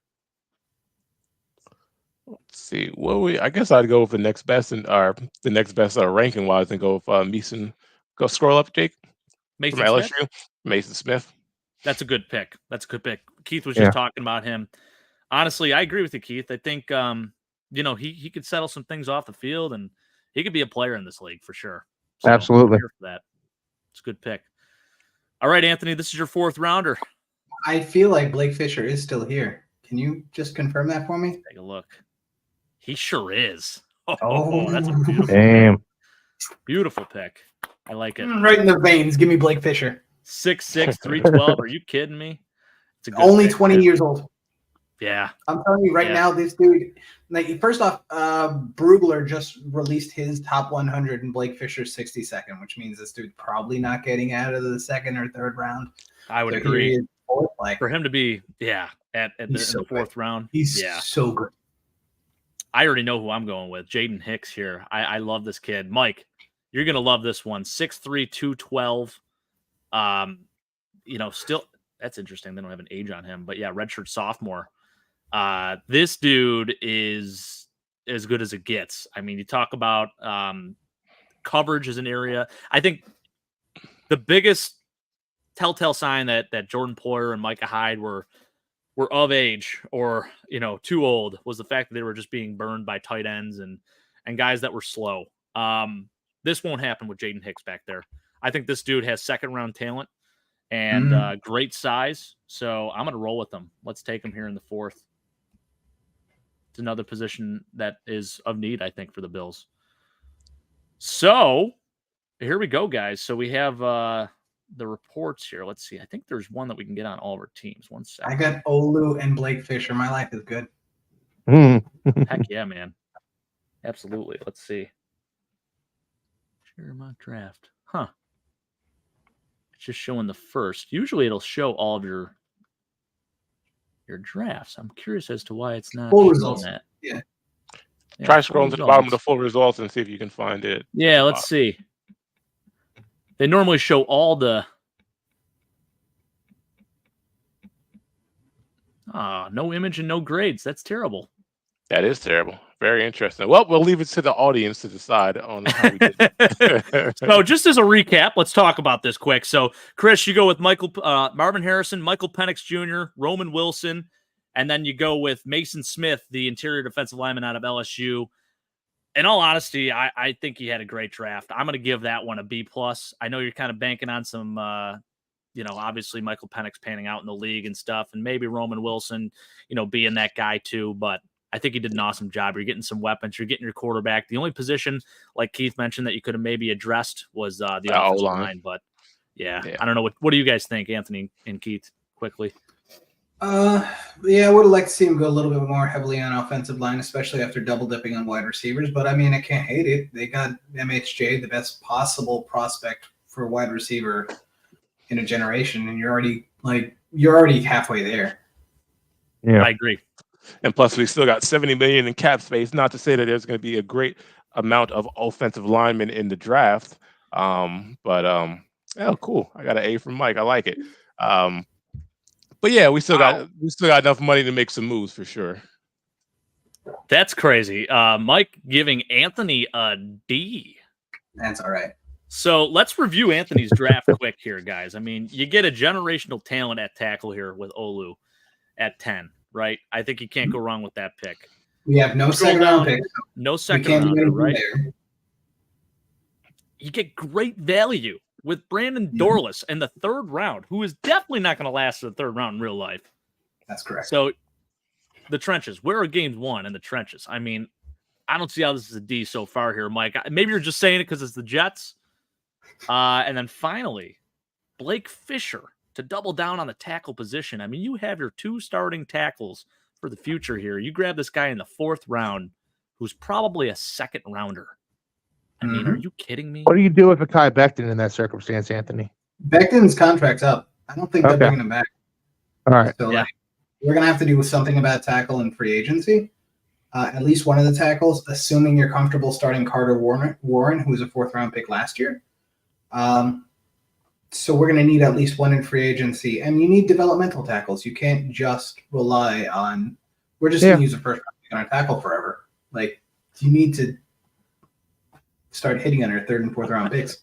Let's see. I guess I'd go with the next best ranking wise and go with Mason. Go scroll up, Jake. Mason from LSU. Smith? Mason Smith. That's a good pick. Keith was just talking about him. Honestly, I agree with you, Keith. I think he could settle some things off the field and he could be a player in this league for sure. So absolutely. I'm here for that. It's a good pick. All right, Anthony, this is your 4th rounder. I feel like Blake Fisher is still here. Can you just confirm that for me? Take a look. He sure is. Oh, that's a beautiful beautiful pick. I like it. Right in the veins. Give me Blake Fisher. 6'6", 312. Are you kidding me? It's only 20 years old. Yeah. I'm telling you right now, this dude, first off, Brugler just released his top 100 and Blake Fisher's 62nd, which means this dude's probably not getting out of the 2nd or 3rd round. I would agree. For him to be, at the 4th round. He's so good. I already know who I'm going with. Jaden Hicks here. I love this kid. Mike, you're going to love this one. 6'3", 212. Still, that's interesting. They don't have an age on him. But, redshirt sophomore. This dude is as good as it gets. I mean, you talk about coverage as an area. I think the biggest telltale sign that Jordan Poyer and Micah Hyde were were of age or, too old was the fact that they were just being burned by tight ends and guys that were slow. This won't happen with Jaden Hicks back there. I think this dude has second-round talent and great size, so I'm going to roll with him. Let's take him here in the 4th. It's another position that is of need, I think, for the Bills. So here we go, guys. So we have the reports here. Let's see. I think there's one that we can get on all of our teams. 1 second. I got Olu and Blake Fisher. My life is good. Heck yeah, man. Absolutely. Let's see. Share my draft. Huh. It's just showing the first. Usually it'll show all of your drafts. I'm curious as to why it's not Full showing results. that. Yeah. Try scrolling to the bottom of the full results and see if you can find it. Yeah, let's see. They normally show all the... no image and no grades. That's terrible. That is terrible. Very interesting. Well, we'll leave it to the audience to decide on how we did it. So just as a recap, let's talk about this quick. So, Chris, you go with Marvin Harrison, Michael Penix Jr., Roman Wilson, and then you go with Mason Smith, the interior defensive lineman out of LSU. In all honesty, I think he had a great draft. I'm going to give that one a B+. I know you're kind of banking on some, obviously Michael Penix panning out in the league and stuff, and maybe Roman Wilson, being that guy too, but I think he did an awesome job. You're getting some weapons. You're getting your quarterback. The only position, like Keith mentioned, that you could have maybe addressed was the offensive line. But, yeah, I don't know. What do you guys think, Anthony and Keith, quickly? Yeah, I would have liked to see him go a little bit more heavily on offensive line, especially after double dipping on wide receivers. But, I mean, I can't hate it. They got MHJ, the best possible prospect for a wide receiver in a generation, and you're already halfway there. Yeah, I agree. And plus, we still got $70 million in cap space. Not to say that there's going to be a great amount of offensive linemen in the draft. Oh, cool! I got an A from Mike. I like it. But yeah, we still got enough money to make some moves for sure. That's crazy. Mike giving Anthony a D. That's all right. So let's review Anthony's draft quick here, guys. I mean, you get a generational talent at tackle here with Olu at 10. Right, I think you can't go wrong with that pick. We have no second-round pick. No second rounder, right? You get great value with Brandon Dorless in the 3rd round, who is definitely not going to last in the 3rd round in real life. That's correct. So the trenches, where are games won in the trenches? I mean, I don't see how this is a D so far here, Mike. Maybe you're just saying it because it's the Jets. And then finally, Blake Fisher to double down on the tackle position. I mean, you have your 2 starting tackles for the future here. You grab this guy in the 4th round who's probably a 2nd rounder. I mean, are you kidding me? What do you do with Mekhi Becton in that circumstance, Anthony? Becton's contract's up. I don't think they're bringing him back. All right. So we're going to have to do something about tackle and free agency. At least one of the tackles, assuming you're comfortable starting Carter Warren, who was a 4th-round pick last year. So we're going to need at least one in free agency, and you need developmental tackles. You can't just rely on – we're just going to use a first-round pick on our tackle forever. Like, you need to start hitting on our 3rd and 4th-round picks.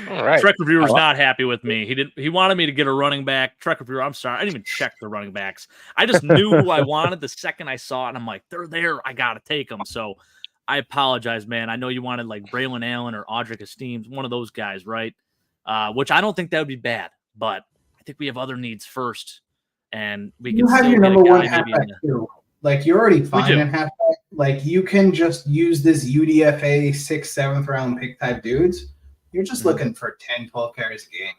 All right. Trek Reviewer's not happy with me. He wanted me to get a running back. Trek Reviewer, I'm sorry. I didn't even check the running backs. I just knew who I wanted the second I saw it, and I'm like, they're there. I got to take them. So I apologize, man. I know you wanted like Braylon Allen or Audric Esteems, one of those guys, right? Which I don't think that would be bad, but I think we have other needs first, and we can have still your get a number guy one halfback maybe too. Like, you're already fine in halfback. Like, you can just use this UDFA 6th, 7th round pick type dudes. You're just looking for 10, 12 carries a game.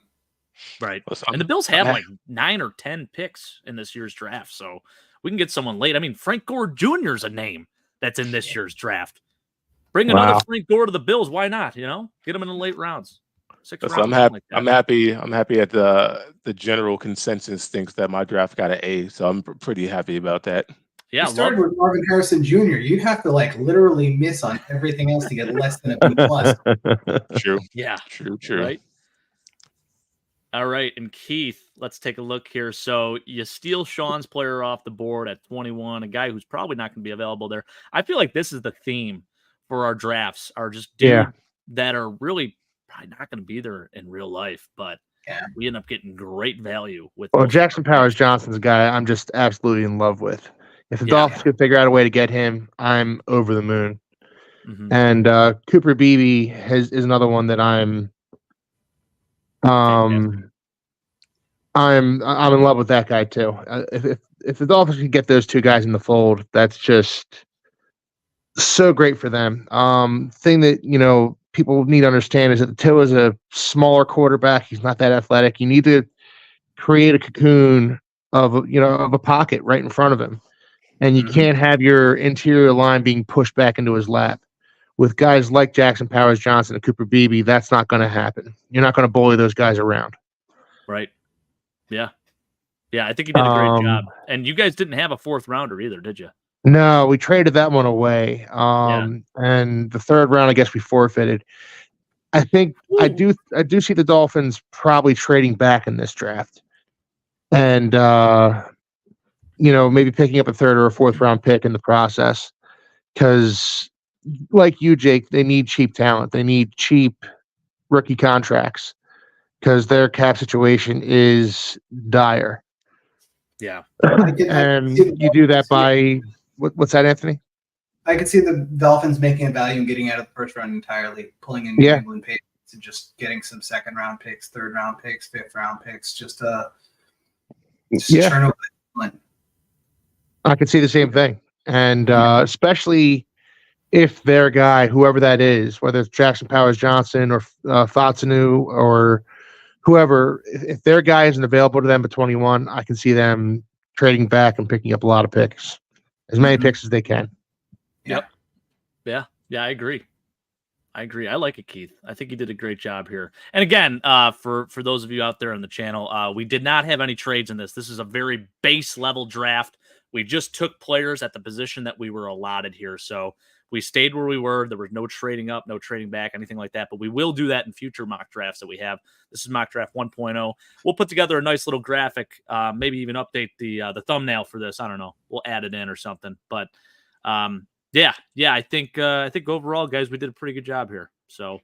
Right. And the Bills have like 9 or 10 picks in this year's draft, so we can get someone late. I mean, Frank Gore Jr. is a name that's in this year's draft. Bring another Frank Gore to the Bills. Why not? Get him in the late rounds. So I'm happy. I'm happy at the general consensus thinks that my draft got an A. So I'm pretty happy about that. Yeah, you started with Marvin Harrison Jr. You'd have to literally miss on everything else to get less than a B+. True. Yeah. True. Right. All right, and Keith, let's take a look here. So you steal Sean's player off the board at 21, a guy who's probably not going to be available there. I feel like this is the theme for our drafts, are just dudes that are really probably not going to be there in real life, but we end up getting great value with. Well, Jackson Powers Johnson's a guy I'm just absolutely in love with. If the Dolphins could figure out a way to get him, I'm over the moon. Mm-hmm. And Cooper Beebe is another one that I'm in love with that guy too. If the Dolphins can get those two guys in the fold, that's just so great for them. Thing that people need to understand is that Tua is a smaller quarterback. He's not that athletic. You need to create a cocoon of a pocket right in front of him, and you can't have your interior line being pushed back into his lap. With guys like Jackson Powers Johnson and Cooper Beebe, that's not going to happen. You're not going to bully those guys around. Right. Yeah. Yeah, I think he did a great job. And you guys didn't have a fourth rounder either, did you? No, we traded that one away. And the third round, I guess we forfeited. I think I do see the Dolphins probably trading back in this draft. And maybe picking up a third or a fourth round pick in the process. Because like you, Jake, they need cheap talent. They need cheap rookie contracts because their cap situation is dire. Yeah. And you do that by what's that, Anthony? I could see the Dolphins making a value and getting out of the first round entirely, pulling in New England Patriots and just getting some second round picks, third round picks, fifth round picks, just turn over the I could see the same thing. And especially if their guy, whoever that is, whether it's Jackson Powers Johnson or Fatsanu or whoever, if their guy isn't available to them at 21, I can see them trading back and picking up a lot of picks, as many picks as they can. Yep. Yeah, I agree. I like it, Keith. I think he did a great job here. And again, for those of you out there on the channel, we did not have any trades in this. This is a very base level draft. We just took players at the position that we were allotted here. So we stayed where we were. There was no trading up, no trading back, anything like that. But we will do that in future mock drafts that we have. This is mock draft 1.0. We'll put together a nice little graphic, maybe even update the thumbnail for this. I don't know. We'll add it in or something. But yeah. I think overall, guys, we did a pretty good job here. So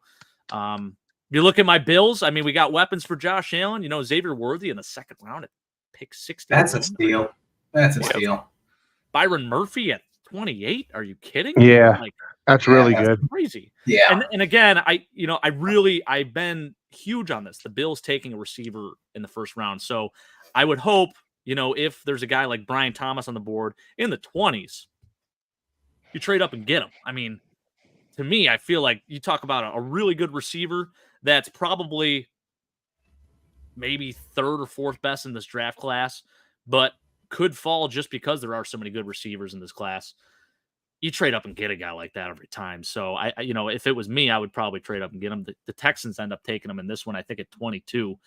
you look at my Bills. I mean, we got weapons for Josh Allen. Xavier Worthy in the second round at pick 60. That's a steal. That's a steal. Byron Murphy at 28. Are you kidding? Yeah, that's really good. Crazy. Yeah. And again, I've been huge on this. The Bills taking a receiver in the first round. So I would hope, if there's a guy like Brian Thomas on the board in the 20s, you trade up and get him. I mean, to me, I feel like you talk about a really good receiver that's probably maybe third or fourth best in this draft class, but could fall just because there are so many good receivers in this class. You trade up and get a guy like that every time. So I if it was me, I would probably trade up and get him. The Texans end up taking him in this one, I think at 22.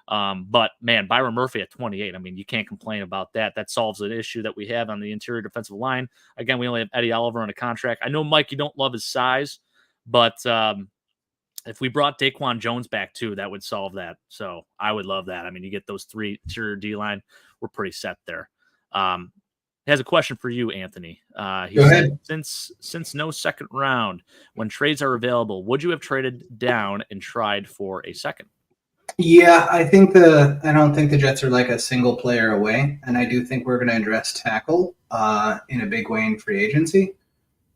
But man, Byron Murphy at 28. I mean, you can't complain about that. That solves an issue that we have on the interior defensive line. Again, we only have Eddie Oliver on a contract. I know, Mike, you don't love his size, but if we brought Daquan Jones back too, that would solve that. So I would love that. I mean, you get those three interior D line, we're pretty set there. Has a question for you, Anthony. He said, since no second round, when trades are available, would you have traded down and tried for a second? Yeah, I don't think the Jets are like a single player away, and I do think we're going to address tackle in a big way in free agency.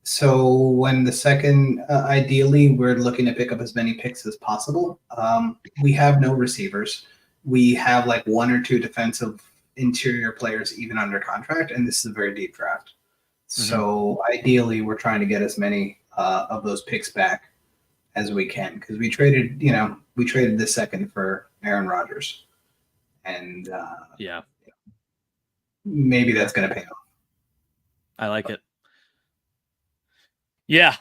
So when the second, ideally, we're looking to pick up as many picks as possible. We have no receivers. We have like one or two defensive interior players even under contract, and this is a very deep draft. So ideally, we're trying to get as many of those picks back as we can, because we traded the second for Aaron Rodgers, and maybe that's going to pay off. I like it. Yeah.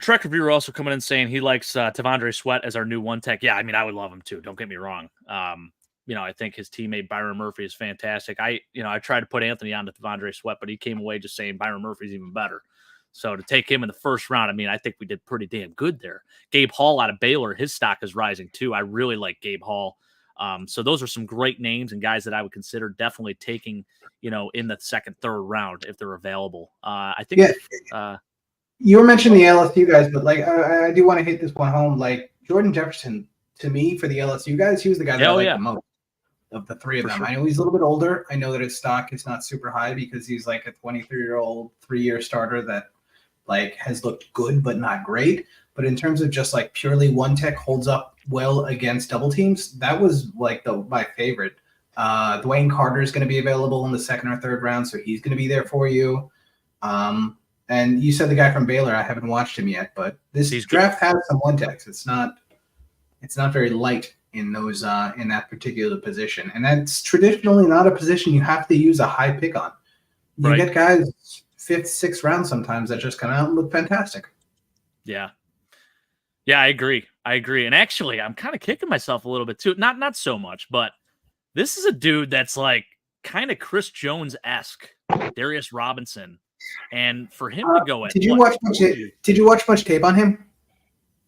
Trek Reviewer also coming in saying he likes Tavondre Sweat as our new one tech. Yeah, I mean, I would love him too. Don't get me wrong. I think his teammate Byron Murphy is fantastic. I tried to put Anthony on to Tavondre Sweat, but he came away just saying Byron Murphy's even better. So to take him in the first round, I mean, I think we did pretty damn good there. Gabe Hall out of Baylor, his stock is rising too. I really like Gabe Hall. So those are some great names and guys that I would consider definitely taking, in the second, third round if they're available. I think. Yeah. You were mentioning the LSU guys, but like I do want to hit this one home. Like Jordan Jefferson to me, for the LSU guys, he was the guy that I liked the most of the three of them. Sure. I know he's a little bit older. I know that his stock is not super high because he's like a 23-year-old, 3-year starter that like has looked good but not great. But in terms of just like purely one tech holds up well against double teams, that was like my favorite. Dwayne Carter is going to be available in the second or third round, so he's going to be there for you. And you said the guy from Baylor. I haven't watched him yet, but this draft has some one techs. It's not very light in those in that particular position, and that's traditionally not a position you have to use a high pick on. You get guys 5th, 6th round sometimes that just kind of look fantastic. Yeah, I agree. And actually, I'm kind of kicking myself a little bit too. Not so much, but this is a dude that's like kind of Chris Jones-esque, Darius Robinson, and for him to go at Did you watch much tape on him?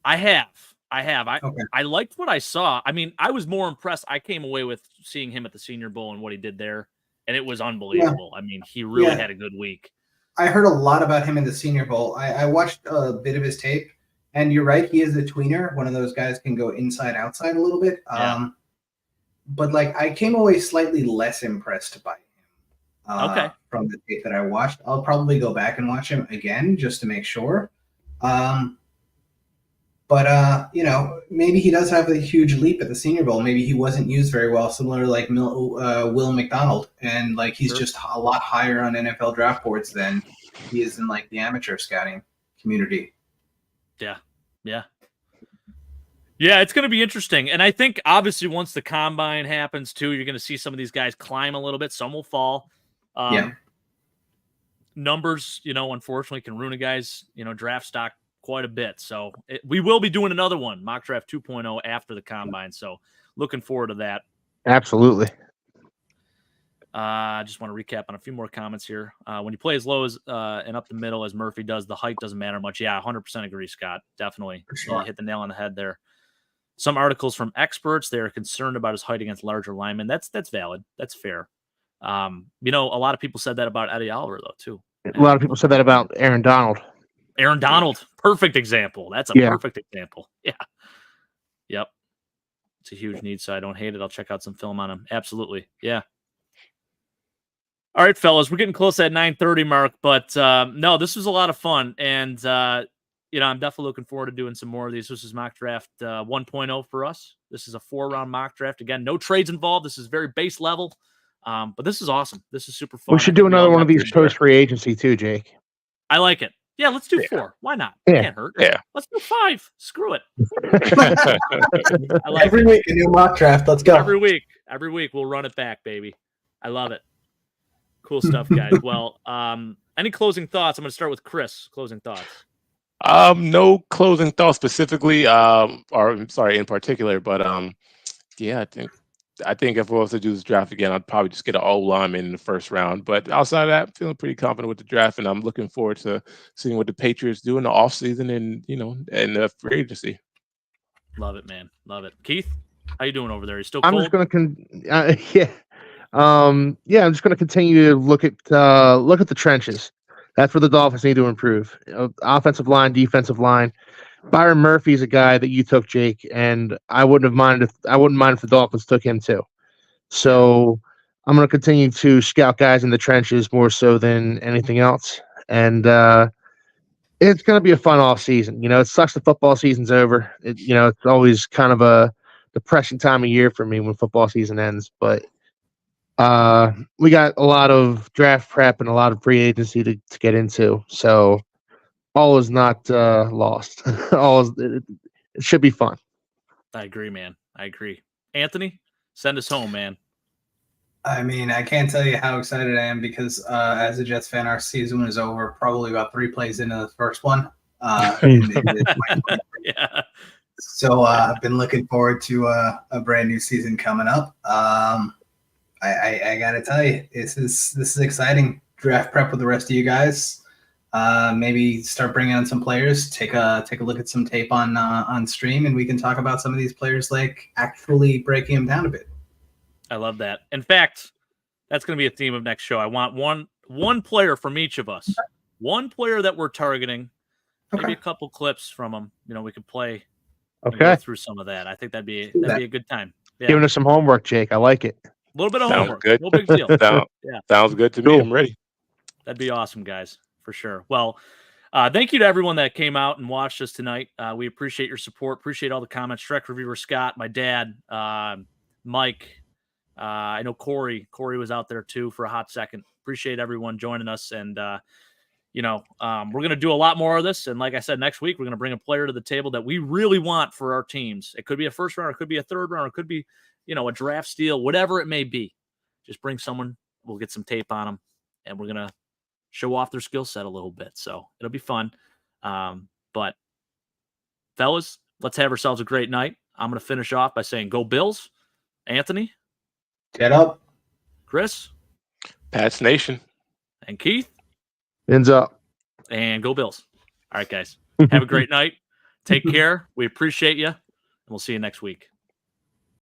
I have. Okay. I liked what I saw. I mean, I was more impressed. I came away with seeing him at the Senior Bowl and what he did there, and it was unbelievable. Yeah. I mean, he really had a good week. I heard a lot about him in the Senior Bowl. I watched a bit of his tape, and you're right. He is a tweener. One of those guys can go inside, outside a little bit. But like, I came away slightly less impressed by him. From the tape that I watched. I'll probably go back and watch him again just to make sure. But maybe he does have a huge leap at the Senior Bowl. Maybe he wasn't used very well, similar to like Will McDonald, and like he's just a lot higher on NFL draft boards than he is in like the amateur scouting community. Yeah, it's going to be interesting. And I think obviously once the combine happens too, you're going to see some of these guys climb a little bit. Some will fall. Numbers, unfortunately can ruin a guy's, draft stock quite a bit. So we will be doing another one, Mock Draft 2.0, after the combine. So looking forward to that. Absolutely. I just want to recap on a few more comments here. When you play as low as and up the middle as Murphy does, the height doesn't matter much. Yeah, 100% agree, Scott. Definitely. For sure. You hit the nail on the head there. Some articles from experts, they're concerned about his height against larger linemen. That's valid. That's fair. A lot of people said that about Eddie Oliver, though, too. A lot of people said that about Aaron Donald. Aaron Donald, perfect example. That's a perfect example. Yeah. Yep. It's a huge need, so I don't hate it. I'll check out some film on him. Absolutely. Yeah. All right, fellas, we're getting close to that 9:30 mark, but no, this was a lot of fun, and I'm definitely looking forward to doing some more of these. This is Mock Draft 1.0 for us. This is a 4-round mock draft. Again, no trades involved. This is very base level, but this is awesome. This is super fun. We should do another one of these post-free agency too, Jake. I like it. Yeah, let's do 4. Why not? It can't hurt. Yeah. Let's do 5. Screw it. Every week, a new mock draft. Let's go. Every week, we'll run it back, baby. I love it. Cool stuff, guys. Well, any closing thoughts? I'm going to start with Chris. Closing thoughts. No closing thoughts specifically, in particular, but I think if I was to do this draft again, I'd probably just get an all lineman in the first round. But outside of that, I'm feeling pretty confident with the draft, and I'm looking forward to seeing what the Patriots do in the offseason and the free agency. Love it, man. Love it. Keith, how you doing over there? You still cold? I'm just going to I'm just going to continue to look at the trenches. That's where the Dolphins need to improve. Offensive line, defensive line. Byron Murphy is a guy that you took, Jake, and I wouldn't mind if the Dolphins took him too. So I'm going to continue to scout guys in the trenches more so than anything else, and it's going to be a fun off season. It sucks the football season's over. It's always kind of a depressing time of year for me when football season ends, but we got a lot of draft prep and a lot of free agency to get into. So all is not lost. It should be fun. I agree, man. I agree. Anthony, send us home, man. I mean, I can't tell you how excited I am because as a Jets fan, our season is over probably about 3 plays into the first one. Yeah. So I've been looking forward to a brand new season coming up. I gotta tell you, this is exciting. Draft prep with the rest of you guys. Maybe start bringing on some players. Take a look at some tape on stream, and we can talk about some of these players, like actually breaking them down a bit. I love that. In fact, that's going to be a theme of next show. I want one player from each of us. One player that we're targeting. Maybe a couple clips from them. We could play and go Okay. through some of that. I think that'd be a good time. Yeah. Giving us some homework, Jake. I like it. A little bit of Sounds homework. good. No big deal. Yeah. Sounds good to me. Cool. I'm ready. That'd be awesome, guys, for sure. Well, thank you to everyone that came out and watched us tonight. We appreciate your support. Appreciate all the comments. Direct reviewer Scott, my dad, Mike. I know Corey. Corey was out there too for a hot second. Appreciate everyone joining us. And, we're going to do a lot more of this. And like I said, next week, we're going to bring a player to the table that we really want for our teams. It could be a first round, it could be a third round, it could be, a draft steal, whatever it may be. Just bring someone. We'll get some tape on them, and we're going to show off their skill set a little bit. So it'll be fun. But fellas, let's have ourselves a great night. I'm going to finish off by saying go Bills. Anthony. Get up. Chris. Pats Nation. And Keith. Ends up. And go Bills. All right, guys. Have a great night. Take care. We appreciate you. And we'll see you next week.